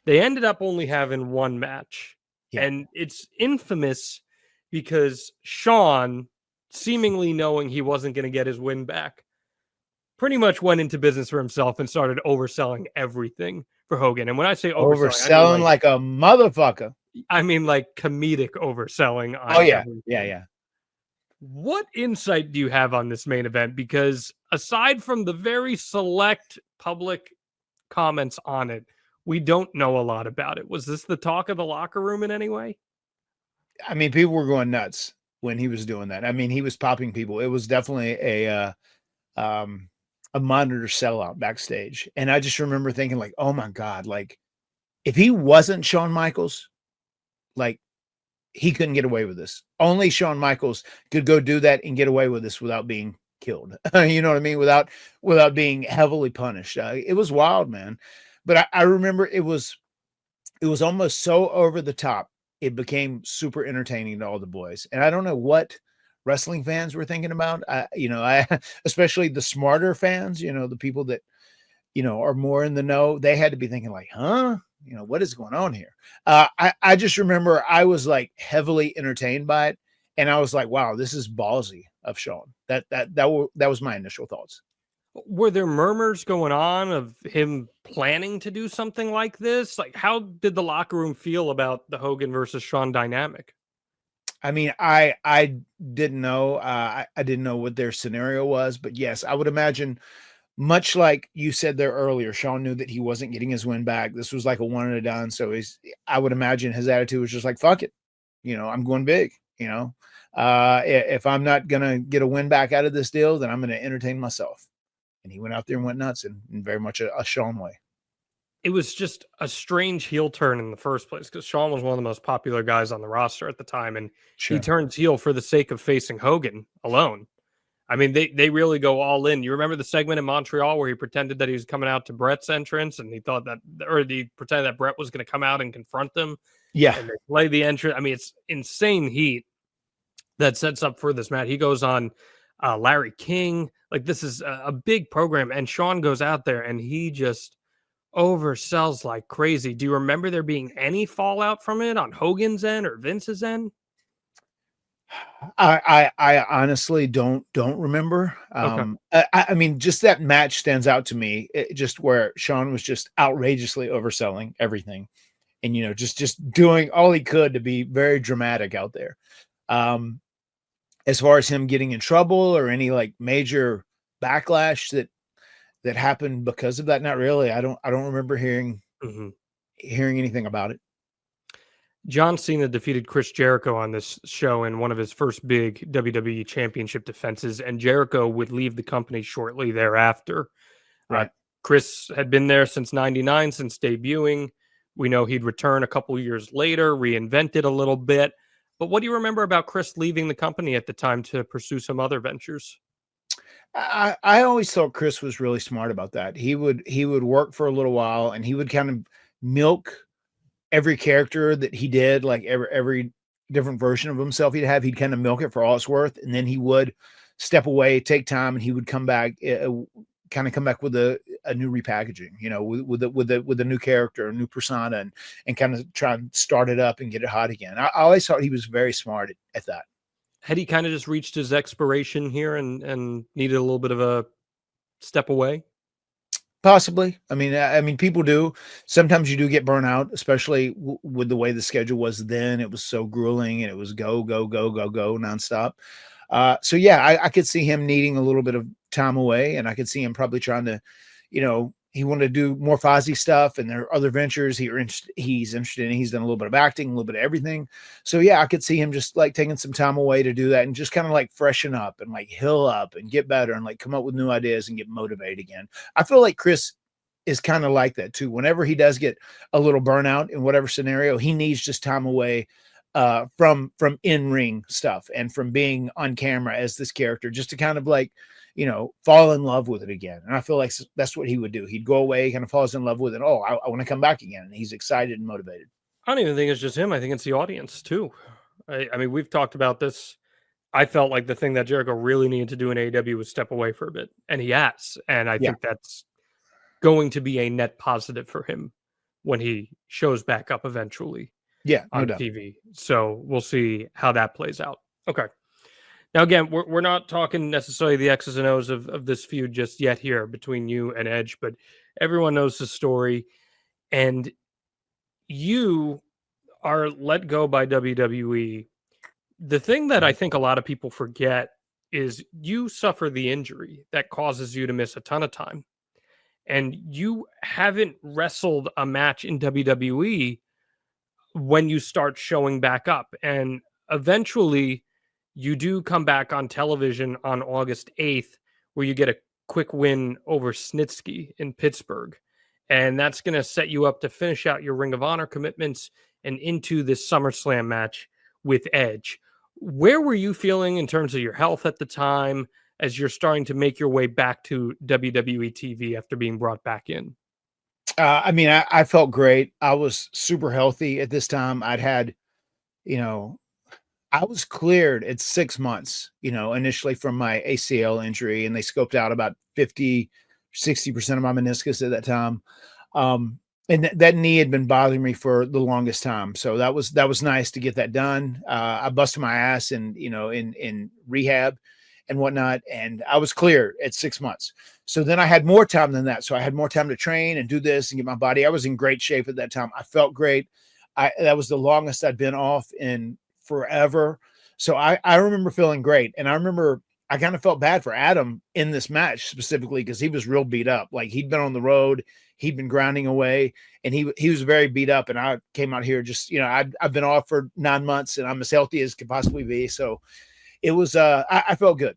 They ended up only having one match. Yeah. And it's infamous because Shawn, seemingly knowing he wasn't going to get his win back, pretty much went into business for himself and started overselling everything for Hogan. And when I say overselling, I mean like a motherfucker. I mean like comedic overselling. Yeah. What insight do you have on this main event? Because aside from the very select public comments on it, we don't know a lot about it. Was this the talk of the locker room in any way? I mean, people were going nuts when he was doing that. I mean, he was popping people. It was definitely a monitor sellout backstage. And I just remember thinking like, oh my God, like if he wasn't Shawn Michaels, like he couldn't get away with this. Only Shawn Michaels could go do that and get away with this without being killed. You know what I mean? Without being heavily punished. It was wild, man. But I remember it was almost so over the top. It became super entertaining to all the boys. And I don't know what wrestling fans were thinking about. Especially the smarter fans, the people that, are more in the know, they had to be thinking like, huh? What is going on here? I just remember I was like heavily entertained by it. And I was like, wow, this is ballsy of Shawn. That was my initial thoughts. Were there murmurs going on of him planning to do something like this? Like, how did the locker room feel about the Hogan versus Shawn dynamic? I mean, I didn't know. I didn't know what their scenario was, but yes, I would imagine, much like you said there earlier, Shawn knew that he wasn't getting his win back. This was like a one and a done. So I would imagine his attitude was just like, fuck it. I'm going big, if I'm not going to get a win back out of this deal, then I'm going to entertain myself. And he went out there and went nuts in very much a Shawn way. It was just a strange heel turn in the first place because Shawn was one of the most popular guys on the roster at the time. And he turns heel for the sake of facing Hogan alone. I mean, they really go all in. You remember the segment in Montreal where he pretended that he was coming out to Bret's entrance and he thought that, or he pretended that Bret was going to come out and confront them. Yeah. And they play the entrance. I mean, it's insane heat that sets up for this match. He goes on Larry King. Like, this is a big program. And Shawn goes out there and he just oversells like crazy. Do you remember there being any fallout from it on Hogan's end or Vince's end? I honestly don't remember. Okay. I mean, just that match stands out to me. Just where Shawn was just outrageously overselling everything, and just doing all he could to be very dramatic out there. As far as him getting in trouble or any like major backlash that happened because of that, not really. I don't remember hearing anything about it. John Cena defeated Chris Jericho on this show in one of his first big WWE championship defenses, and Jericho would leave the company shortly thereafter. Right. Chris had been there since '99, since debuting. We know he'd return a couple years later, reinvented a little bit. But what do you remember about Chris leaving the company at the time to pursue some other ventures? I always thought Chris was really smart about that. He would work for a little while and he would kind of milk every character that he did, like every different version of himself he'd kind of milk it for all it's worth. And then he would step away, take time, and he would come back, kind of come back with a new repackaging, with a new character, a new persona, and kind of try and start it up and get it hot again. I always thought he was very smart at that. Had he kind of just reached his expiration here and needed a little bit of a step away? Possibly. I mean, people do. Sometimes you do get burnt out, especially with the way the schedule was then. It was so grueling and it was go nonstop. So yeah, I could see him needing a little bit of time away, and I could see him probably trying to, he wanted to do more Fozzy stuff, and there are other ventures he's interested in. He's done a little bit of acting, a little bit of everything. So yeah, I could see him just like taking some time away to do that and just kind of like freshen up and like heal up and get better and like come up with new ideas and get motivated again. I feel like Chris is kind of like that too. Whenever he does get a little burnout in whatever scenario, he needs just time away from in-ring stuff and from being on camera as this character, just to kind of like, fall in love with it again. And I feel like that's what he would do. He'd go away, kind of falls in love with it. Oh, I want to come back again. And he's excited and motivated. I don't even think it's just him. I think it's the audience too. I mean, we've talked about this. I felt like the thing that Jericho really needed to do in AEW was step away for a bit, and he has. And I think that's going to be a net positive for him when he shows back up eventually. Yeah, on TV. So we'll see how that plays out. Okay. Now, again, we're not talking necessarily the X's and O's of this feud just yet here between you and Edge, but everyone knows the story. And you are let go by WWE. The thing that I think a lot of people forget is you suffer the injury that causes you to miss a ton of time. And you haven't wrestled a match in WWE when you start showing back up. And eventually you do come back on television on August 8th, where you get a quick win over Snitsky in Pittsburgh. And that's going to set you up to finish out your Ring of Honor commitments and into this SummerSlam match with Edge. Where were you feeling in terms of your health at the time as you're starting to make your way back to WWE TV after being brought back in? I mean, I felt great. I was super healthy at this time. I'd had, I was cleared at 6 months, initially from my ACL injury, and they scoped out about 50, 60% of my meniscus at that time. And that knee had been bothering me for the longest time. So that was nice to get that done. I busted my ass in rehab and whatnot, and I was clear at 6 months. So then I had more time than that. So I had more time to train and do this and get my body. I was in great shape at that time. I felt great. That was the longest I'd been off in forever. So I remember feeling great. And I remember I kind of felt bad for Adam in this match specifically because he was real beat up. Like, he'd been on the road, he'd been grinding away, and he was very beat up. And I came out here just, I've been off for 9 months and I'm as healthy as could possibly be. So it was, I felt good.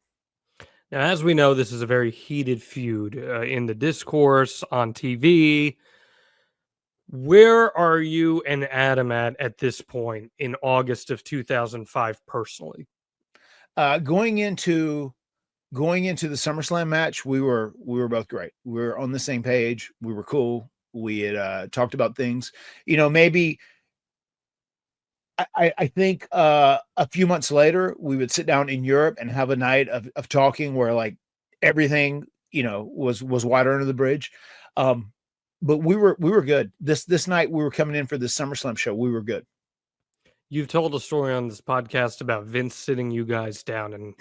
Now, as we know, this is a very heated feud in the discourse on TV. Where are you and Adam at this point in August of 2005 personally? Going into the SummerSlam match, we were both great. We were on the same page. We were cool. We had talked about things. Maybe I think a few months later we would sit down in Europe and have a night of talking where like everything was water under the bridge. But we were good. This night we were coming in for the SummerSlam show. We were good. You've told a story on this podcast about Vince sitting you guys down, and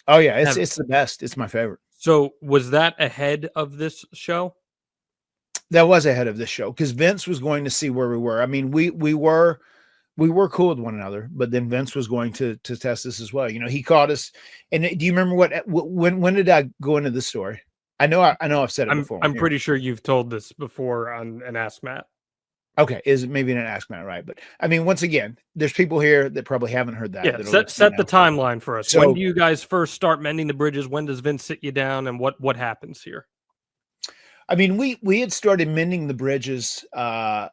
oh yeah, it's the best. It's my favorite. So was that ahead of this show? That was ahead of this show because Vince was going to see where we were. I mean, we were cool with one another, but then Vince was going to test us as well. He caught us. And do you remember when did I go into this story? I know I've said it before. I'm pretty sure you've told this before on an Ask Matt. Okay, is it maybe an Ask Matt, right? But I mean, once again, there's people here that probably haven't heard that. Yeah, set the timeline for us. So, when do you guys first start mending the bridges? When does Vince sit you down, and what happens here? I mean, we had started mending the bridges. After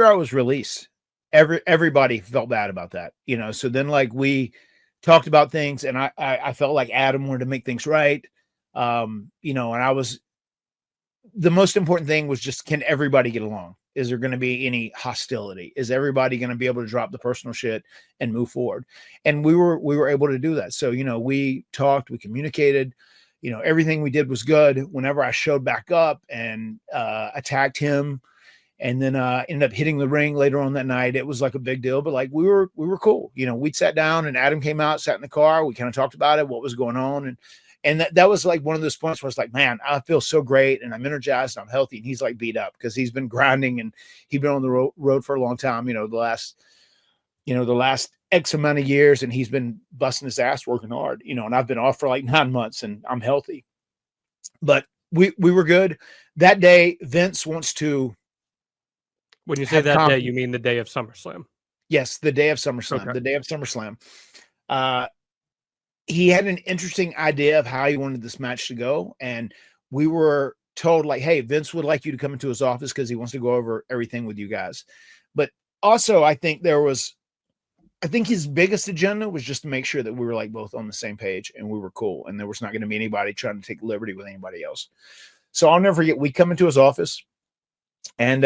I was released, everybody felt bad about that. So then like we talked about things, and I felt like Adam wanted to make things right. And I was. The most important thing was just, can everybody get along? Is there going to be any hostility? Is everybody going to be able to drop the personal shit and move forward? And we were able to do that. So, we talked, we communicated, everything we did was good. Whenever I showed back up and attacked him and then ended up hitting the ring later on that night, it was like a big deal, but like we were cool. We'd sat down and Adam came out, sat in the car. We kind of talked about it, what was going on. And that was like one of those points where it's like, man, I feel so great and I'm energized and I'm healthy. And he's like beat up because he's been grinding and he's been on the road for a long time, the last X amount of years, and he's been busting his ass working hard, and I've been off for like 9 months and I'm healthy. But we were good. That day, Vince wants to. When you say that day, you mean the day of SummerSlam? Yes, the day of SummerSlam. Okay. The day of SummerSlam. He had an interesting idea of how he wanted this match to go. And we were told like, hey, Vince would like you to come into his office because he wants to go over everything with you guys. But also I think there was I think his biggest agenda was just to make sure that we were like both on the same page and we were cool. And there was not going to be anybody trying to take liberty with anybody else. So I'll never forget, we come into his office and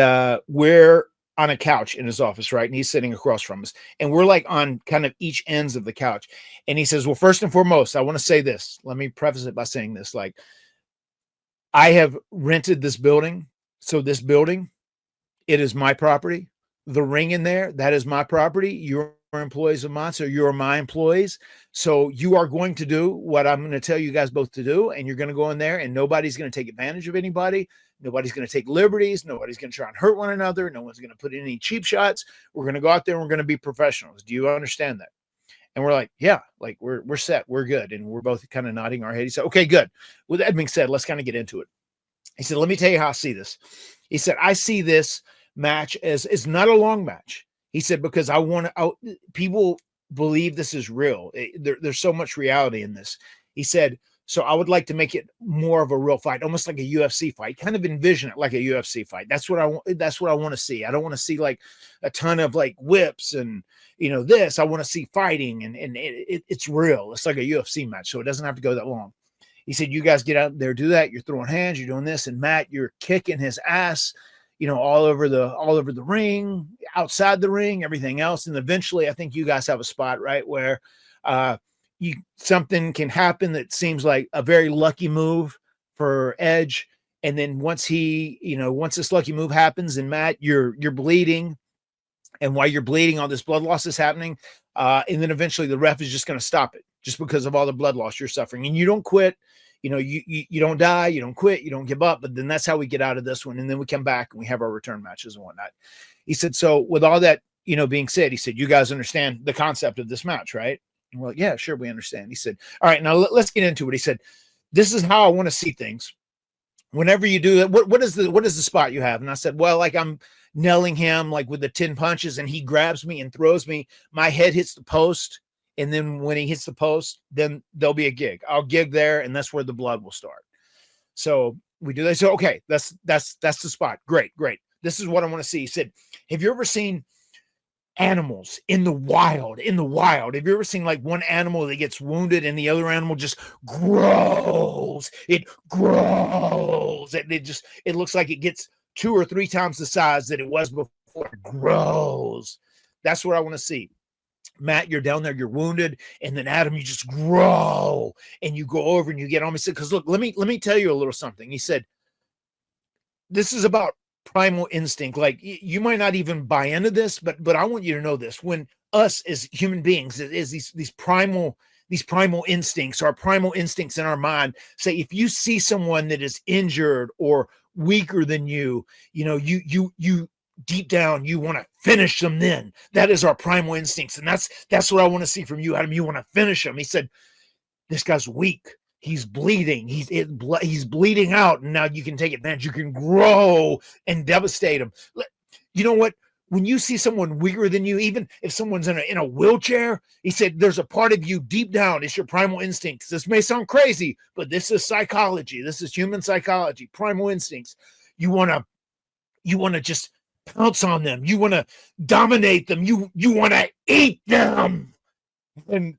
we're on a couch in his office, right? And he's sitting across from us. And we're like on kind of each ends of the couch. And he says, well, first and foremost, I want to say this. Let me preface it by saying this. Like, I have rented this building. So this building, it is my property. The ring in there, that is my property. You're employees of mine, so you're my employees. So you are going to do what I'm going to tell you guys both to do, and you're going to go in there, and nobody's going to take advantage of anybody. Nobody's going to take liberties. Nobody's going to try and hurt one another. No one's going to put in any cheap shots. We're going to go out there and we're going to be professionals. Do you understand that? And we're like, yeah, like we're set. We're good. And we're both kind of nodding our head. He said, okay, good. With that being said, let's kind of get into it. He said, let me tell you how I see this. He said, I see this match as it's not a long match. He said, because I want to, people believe this is real. There's so much reality in this. He said, so I would like to make it more of a real fight, almost like a UFC fight, kind of envision it like a UFC fight. That's what I want. That's what I want to see. I don't want to see like a ton of like whips and, you know, this. I want to see fighting and it's real. It's like a UFC match. So it doesn't have to go that long. He said, you guys get out there, do that. You're throwing hands, you're doing this. And Matt, you're kicking his ass, you know, all over the ring, outside the ring, everything else. And eventually I think you guys have a spot, right, where something can happen that seems like a very lucky move for Edge. And then once this lucky move happens and Matt, you're bleeding. And while you're bleeding, all this blood loss is happening. And then eventually the ref is just going to stop it just because of all the blood loss you're suffering. And you don't quit. You know, you don't die, you don't quit, you don't give up. But then that's how we get out of this one. And then we come back and we have our return matches and whatnot. He said, so with all that, you know, being said, he said, you guys understand the concept of this match, right? And we're like, yeah, sure, we understand. He said, all right, now let's get into it. He said, this is how I want to see things. Whenever you do that, what is the spot you have? And I said, well, like I'm nailing him like with the 10 punches and he grabs me and throws me. My head hits the post. And then when he hits the post, then there'll be a gig. I'll gig there, and that's where the blood will start. So we do that. So okay, that's the spot. Great. This is what I want to see. He said, have you ever seen animals in the wild? Have you ever seen like one animal that gets wounded and the other animal just grows? It grows. It looks like it gets 2 or 3 times the size that it was before. It grows. That's what I want to see. Matt, you're down there, you're wounded, and then Adam, you just grow and you go over and you get on. He said, because look, let me tell you a little something. He said, this is about primal instinct. Like you might not even buy into this, but I want you to know this. When us as human beings is these primal instincts, our primal instincts in our mind say, if you see someone that is injured or weaker than you, you know, you deep down, you want to finish them. Then that is our primal instincts. And that's what I want to see from you, Adam. You want to finish him. He said, this guy's weak. He's bleeding. He's bleeding out. And now you can take advantage. You can grow and devastate him. You know what? When you see someone weaker than you, even if someone's in a wheelchair, he said, there's a part of you deep down. It's your primal instincts. This may sound crazy, but this is psychology. This is human psychology, primal instincts. You want to just pounce on them. You want to dominate them. You want to eat them. And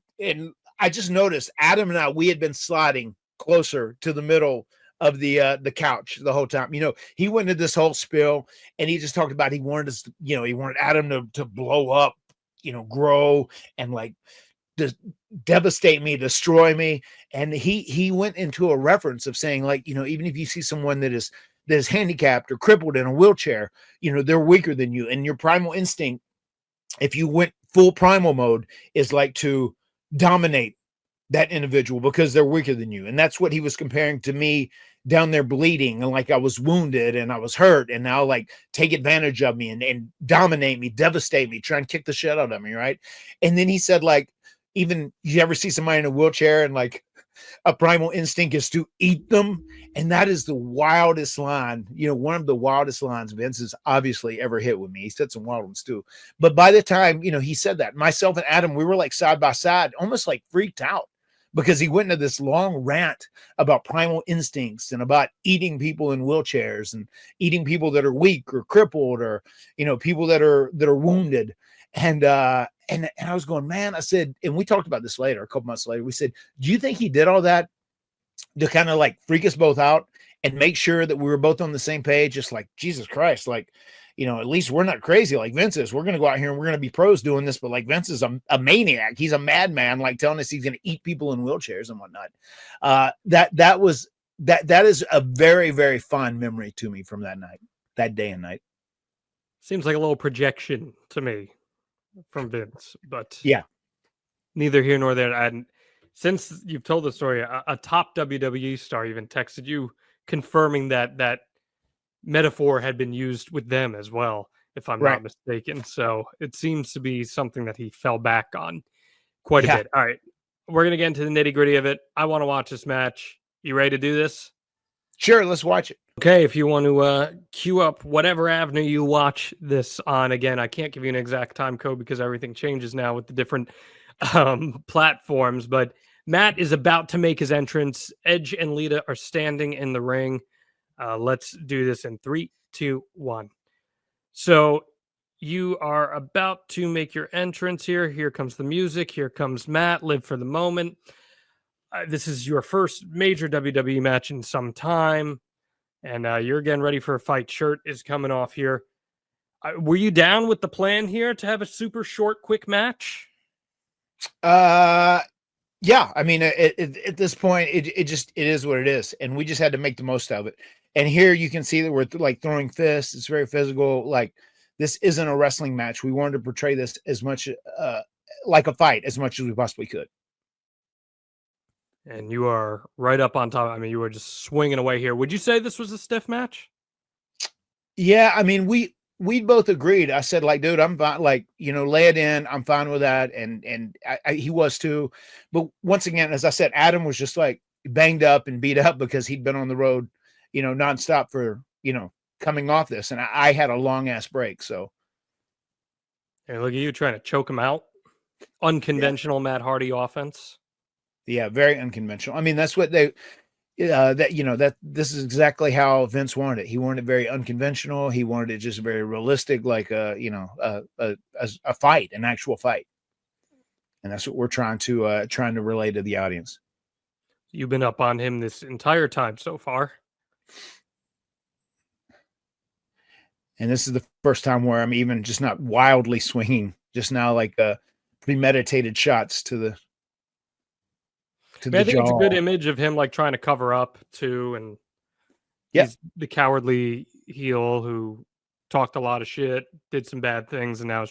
I just noticed Adam and I, we had been sliding closer to the middle of the couch the whole time. You know, he went into this whole spiel and he just talked about he wanted Adam to blow up, you know, grow and like devastate me, destroy me. And he went into a reference of saying, like, you know, even if you see someone that is handicapped or crippled in a wheelchair, you know, they're weaker than you. And your primal instinct, if you went full primal mode, is like to dominate that individual because they're weaker than you. And that's what he was comparing to me down there bleeding. And like I was wounded and I was hurt and now like take advantage of me and dominate me, devastate me, try and kick the shit out of me. Right. And then he said, like, even you ever see somebody in a wheelchair and like a primal instinct is to eat them. And that is the wildest line, you know, one of the wildest lines Vince has obviously ever hit with me. He said some wild ones too. But by the time, you know, he said that, myself and Adam, we were like side by side, almost like freaked out because he went into this long rant about primal instincts and about eating people in wheelchairs and eating people that are weak or crippled or, you know, people that are wounded. And I was going, man, I said, and we talked about this later, a couple months later. We said, do you think he did all that to kind of like freak us both out and make sure that we were both on the same page? Just like, Jesus Christ, like, you know, at least we're not crazy like Vince is. We're going to go out here and we're going to be pros doing this. But like Vince is a maniac. He's a madman, like telling us he's going to eat people in wheelchairs and whatnot. That is a very, very fond memory to me from that night, that day and night. Seems like a little projection to me from Vince, but yeah, neither here nor there. And since you've told the story, a top WWE star even texted you confirming that metaphor had been used with them as well, if I'm not mistaken. So it seems to be something that he fell back on quite a bit. All right, we're going to get into the nitty gritty of it. I want to watch this match. You ready to do this? Sure, let's watch it. Okay, if you want to queue up whatever avenue you watch this on, again, I can't give you an exact time code because everything changes now with the different platforms, but Matt is about to make his entrance. Edge and Lita are standing in the ring. Let's do this in 3, 2, 1. So you are about to make your entrance here. Here comes the music. Here comes Matt. Live for the moment. This is your first major WWE match in some time. And you're getting ready for a fight. Shirt is coming off here. Were you down with the plan here to have a super short, quick match? Yeah. I mean, at this point, it is what it is. And we just had to make the most of it. And here you can see that we're like throwing fists. It's very physical. Like, this isn't a wrestling match. We wanted to portray this as much like a fight as much as we possibly could. And you are right up on top. I mean, you were just swinging away here. Would you say this was a stiff match? Yeah, I mean, we both agreed. I said, like, dude, I'm fine. Like, you know, lay it in. I'm fine with that. And he was too. But once again, as I said, Adam was just like banged up and beat up because he'd been on the road, you know, nonstop for, you know, coming off this. And I had a long ass break. So. Hey, look at you trying to choke him out. Unconventional Matt Hardy offense. Yeah, very unconventional. I mean, that's what they this is exactly how Vince wanted it. He wanted it very unconventional. He wanted it just very realistic, like a fight, an actual fight. And that's what we're trying to relay to the audience. You've been up on him this entire time so far. And this is the first time where I'm even just not wildly swinging, just now like premeditated shots to the I think it's a good image of him like trying to cover up too, and he's the cowardly heel who talked a lot of shit, did some bad things, and now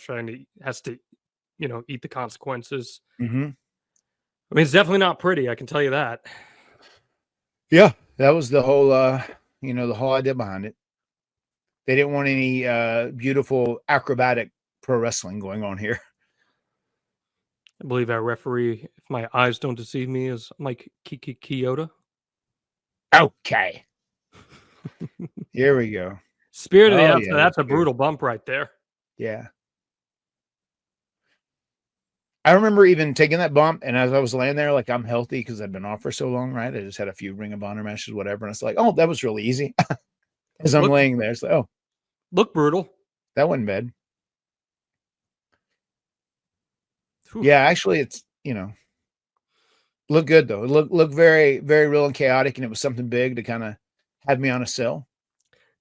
has to eat the consequences. Mm-hmm. I mean, it's definitely not pretty. I can tell you that. Yeah, that was the whole the whole idea behind it. They didn't want any beautiful acrobatic pro wrestling going on here. I believe our referee, if my eyes don't deceive me, is Mike Kyoto. Okay. Here we go. Spirit of the outside. That's a brutal bump right there. Yeah. I remember even taking that bump, and as I was laying there, like, I'm healthy because I've been off for so long, right? I just had a few Ring of Honor matches, whatever. And it's like, oh, that was really easy. As I'm laying there, it's like, oh. Look brutal. That wasn't bad. Yeah, actually, it's, look good though. It looked very, very real and chaotic, and it was something big to kind of have me on a cell.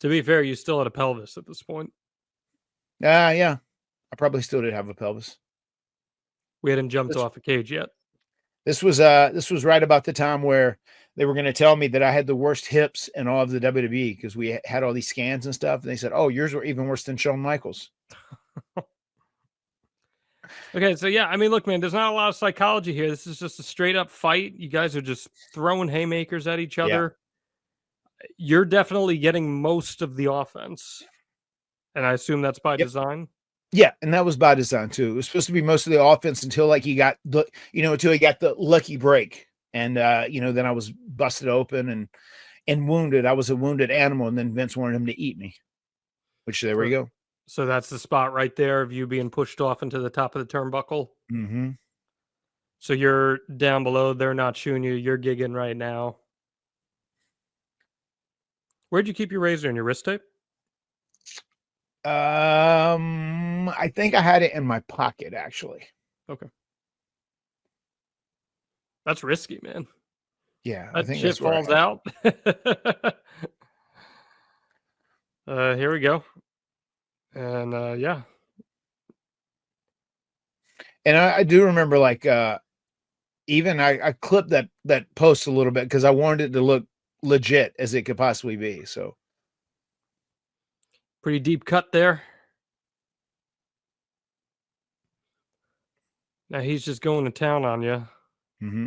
To be fair, you still had a pelvis at this point. Yeah, I probably still did have a pelvis. We hadn't jumped off a cage yet. This was right about the time where they were going to tell me that I had the worst hips in all of the WWE because we had all these scans and stuff, and they said, "Oh, yours were even worse than Shawn Michaels." Okay, so yeah, I mean, look, man, there's not a lot of psychology here. This is just a straight up fight. You guys are just throwing haymakers at each other. Yeah. You're definitely getting most of the offense, and I assume that's by design. Yeah, and that was by design too. It was supposed to be most of the offense until like he got until he got the lucky break, and then I was busted open and wounded. I was a wounded animal, and then Vince wanted him to eat me. Which there we go. So that's the spot right there of you being pushed off into the top of the turnbuckle. Mm-hmm. So you're down below. They're not shooting you. You're gigging right now. Where'd you keep your razor and your wrist tape? I I think I had it in my pocket, actually. Okay. That's risky, man. Yeah, That I think shit that's where falls out. Here we go. And yeah. And I do remember, like, even I clipped that post a little bit because I wanted it to look legit as it could possibly be. So pretty deep cut there. Now he's just going to town on you. mm-hmm.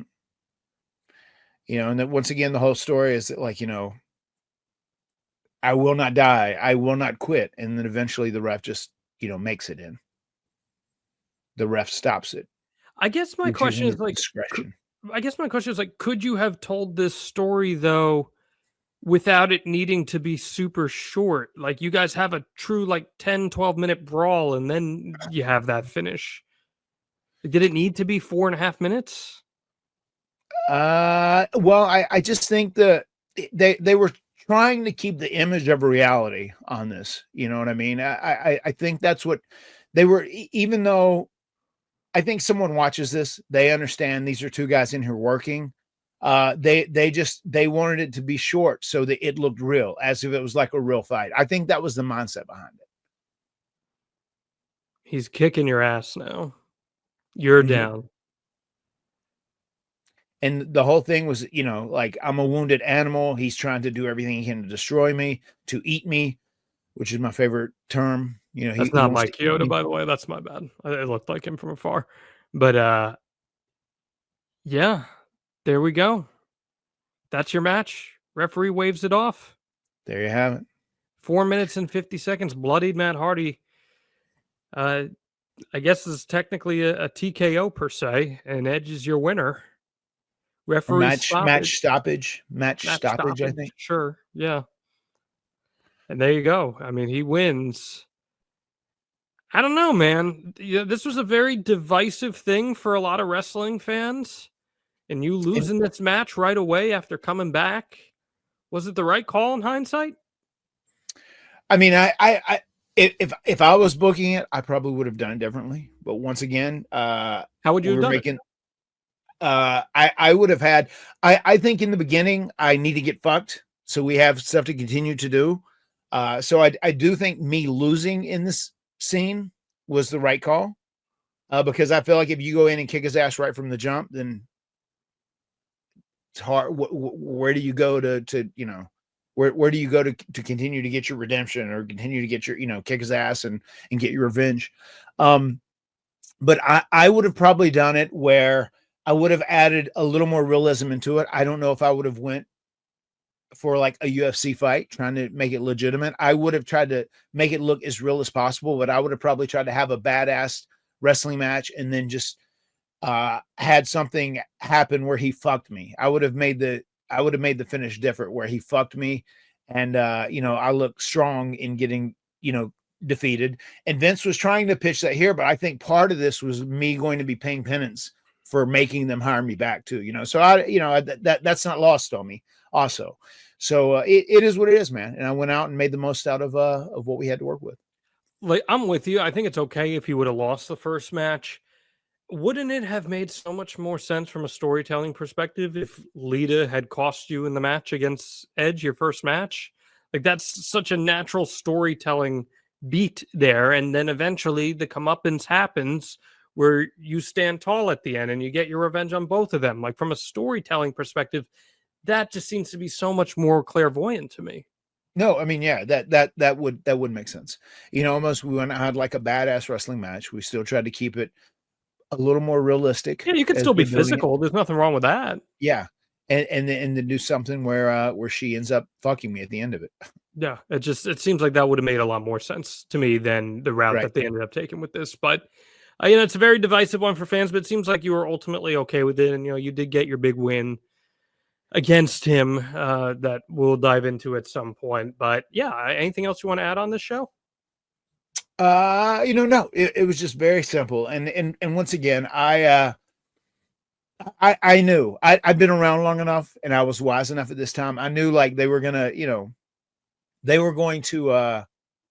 You know, and then once again, the whole story is that, like, you know, I will not die, I will not quit, and then eventually the ref just, you know, makes it in. The ref stops it. I guess my question is, like, discretion. Could you have told this story though without it needing to be super short? Like, you guys have a true, like, 10-12 minute brawl and then you have that finish. Did it need to be 4.5 minutes? Well, I just think that they were trying to keep the image of reality on this. You know what I mean? I think that's what they were, even though I think someone watches this, they understand these are two guys in here working. They wanted it to be short so that it looked real, as if it was like a real fight. I think that was the mindset behind it. He's kicking your ass now. You're down. And the whole thing was, you know, like, I'm a wounded animal. He's trying to do everything he can to destroy me, to eat me, which is my favorite term. You know, that's not Mike Chioda, by the way. That's my bad. It looked like him from afar. But yeah, there we go. That's your match. Referee waves it off. There you have it. 4 minutes and 50 seconds. Bloodied Matt Hardy. I guess this is technically a TKO per se, and Edge is your winner. Referee match stoppage, I think. Sure, yeah. And there you go. I mean, he wins. I don't know, man. This was a very divisive thing for a lot of wrestling fans, and you losing this match right away after coming back. Was it the right call in hindsight? I mean, if I was booking it, I probably would have done it differently. But once again, how would you have done it? I would have had, I think in the beginning, I need to get fucked. So we have stuff to continue to do. So I do think me losing in this scene was the right call. Because I feel like if you go in and kick his ass right from the jump, then it's hard. Where do you go to you know, where do you go to continue to get your redemption or continue to get your, you know, kick his ass and get your revenge? But I would have probably done it where I would have added a little more realism into it. I don't know if I would have went for like a UFC fight, trying to make it legitimate. I would have tried to make it look as real as possible, but I would have probably tried to have a badass wrestling match and then just had something happen where he fucked me. I would have made the finish different, where he fucked me and you know, I look strong in getting, you know, defeated. And Vince was trying to pitch that here, but I think part of this was me going to be paying penance for making them hire me back too, you know. So that's not lost on me also. So it is what it is, man. And I went out and made the most out of what we had to work with. Like, I'm with you. I think it's okay if you would have lost the first match. Wouldn't it have made so much more sense from a storytelling perspective if Lita had cost you in the match against Edge, your first match? Like, that's such a natural storytelling beat there. And then eventually the comeuppance happens where you stand tall at the end and you get your revenge on both of them. Like, from a storytelling perspective, that just seems to be so much more clairvoyant to me. No, I mean, yeah, that would make sense. You know, almost we went and had like a badass wrestling match. We still tried to keep it a little more realistic. Yeah, you can still be physical. There's nothing wrong with that. Yeah. And then do something where she ends up fucking me at the end of it. Yeah, it seems like that would have made a lot more sense to me than the route that they ended up taking with this. But you know, it's a very divisive one for fans, but it seems like you were ultimately okay with it, and you know, you did get your big win against him that we'll dive into at some point. But yeah, anything else you want to add on this show? You know, no, it was just very simple. And once again, I knew I'd been around long enough and I was wise enough at this time. I knew like they were going to, you know, they were going to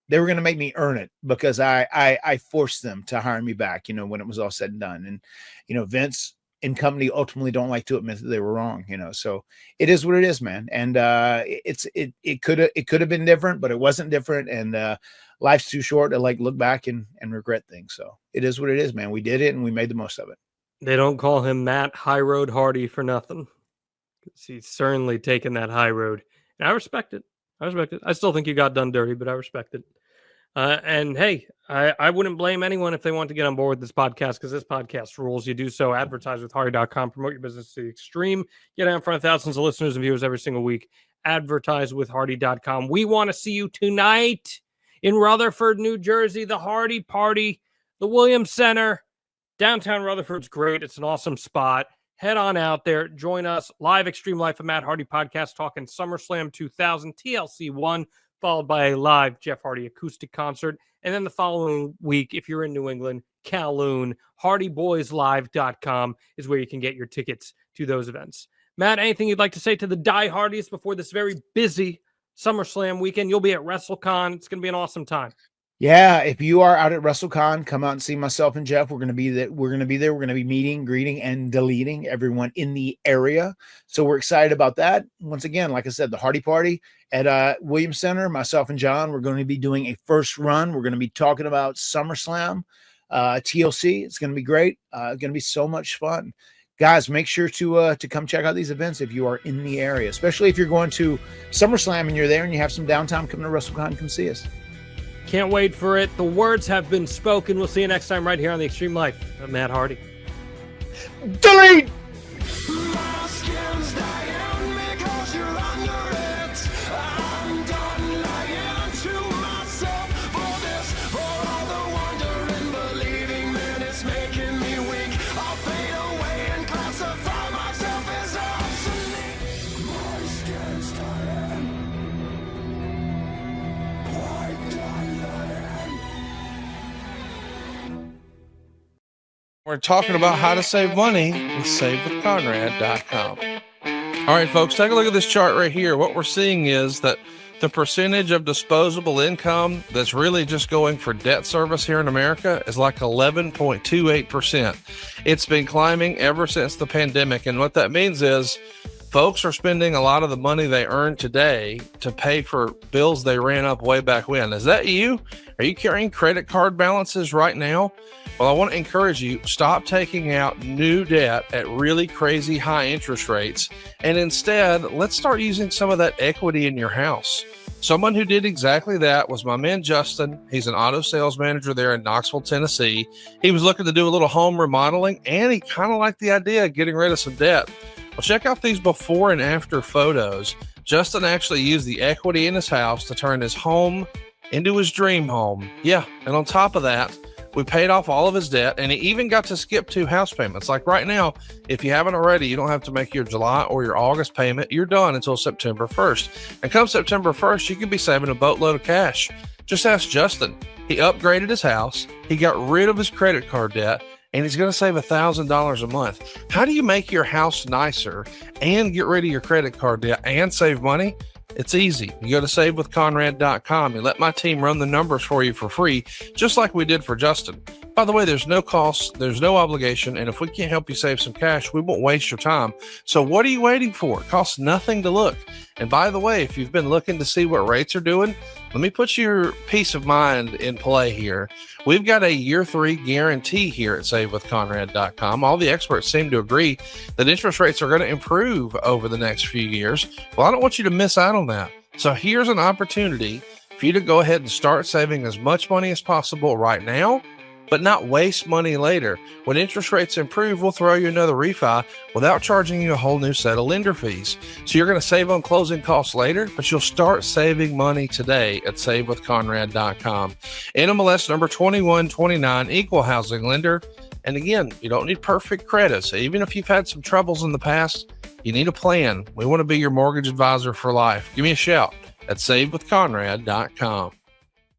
they were going to make me earn it because I forced them to hire me back, when it was all said and done. And, Vince and company ultimately don't like to admit that they were wrong, so it is what it is, man. And it could have been different, but it wasn't different. And life's too short to look back and regret things. So it is what it is, man. We did it and we made the most of it. They don't call him Matt High Road Hardy for nothing. He's certainly taken that high road. And I respect it. I still think you got done dirty, but I respect it. And hey, I wouldn't blame anyone if they want to get on board with this podcast, because this podcast rules. You do so, advertise with Hardy.com, promote your business to the extreme, get out in front of thousands of listeners and viewers every single week. Advertise with Hardy.com. We want to see you tonight in Rutherford, New Jersey, the Hardy Party, the Williams Center. Downtown Rutherford's great. It's an awesome spot. Head on out there. Join us. Live Extreme Life of Matt Hardy podcast talking SummerSlam 2000, TLC 1, followed by a live Jeff Hardy acoustic concert. And then the following week, if you're in New England, Kowloon, HardyBoysLive.com is where you can get your tickets to those events. Matt, anything you'd like to say to the diehardies before this very busy SummerSlam weekend? You'll be at WrestleCon. It's going to be an awesome time. Yeah, if you are out at WrestleCon, come out and see myself and Jeff. We're going to be there. We're going to be there. We're going to be meeting, greeting, and deleting everyone in the area. So we're excited about that. Once again, like I said, the Hardy Party at Williams Center. Myself and John, we're going to be doing a first run. We're going to be talking about SummerSlam, TLC. It's going to be great. It's going to be so much fun. Guys, make sure to come check out these events if you are in the area, especially if you're going to SummerSlam and you're there and you have some downtime, come to WrestleCon, come see us. Can't wait for it. The words have been spoken. We'll see you next time right here on The Extreme Life of Matt Hardy. Delete! We're talking about how to save money with SaveWithConrad.com. All right, folks, take a look at this chart right here. What we're seeing is that the percentage of disposable income that's really just going for debt service here in America is like 11.28%. It's been climbing ever since the pandemic. And what that means is folks are spending a lot of the money they earn today to pay for bills they ran up way back when. Is that you? Are you carrying credit card balances right now? Well, I want to encourage you, stop taking out new debt at really crazy high interest rates. And instead, let's start using some of that equity in your house. Someone who did exactly that was my man, Justin. He's an auto sales manager there in Knoxville, Tennessee. He was looking to do a little home remodeling, and he kind of liked the idea of getting rid of some debt. Well, check out these before and after photos. Justin actually used the equity in his house to turn his home into his dream home. Yeah, and on top of that, we paid off all of his debt, and he even got to skip 2 house payments. Like right now, if you haven't already, you don't have to make your July or your August payment. You're done until September 1st. And come September 1st, you can be saving a boatload of cash. Just ask Justin. He upgraded his house. He got rid of his credit card debt, and he's going to save $1,000 a month. How do you make your house nicer and get rid of your credit card debt and save money? It's easy. You go to SaveWithConrad.com and let my team run the numbers for you for free, just like we did for Justin. By the way, there's no cost, there's no obligation, and if we can't help you save some cash, we won't waste your time. So what are you waiting for? It costs nothing to look. And by the way, if you've been looking to see what rates are doing, let me put your peace of mind in play here. We've got a year 3 guarantee here at SaveWithConrad.com. All the experts seem to agree that interest rates are going to improve over the next few years. Well, I don't want you to miss out on that. So here's an opportunity for you to go ahead and start saving as much money as possible right now, but not waste money later. When interest rates improve, we'll throw you another refi without charging you a whole new set of lender fees. So you're going to save on closing costs later, but you'll start saving money today at SaveWithConrad.com. NMLS number 2129, equal housing lender. And again, you don't need perfect credit. So even if you've had some troubles in the past, you need a plan. We want to be your mortgage advisor for life. Give me a shout at SaveWithConrad.com.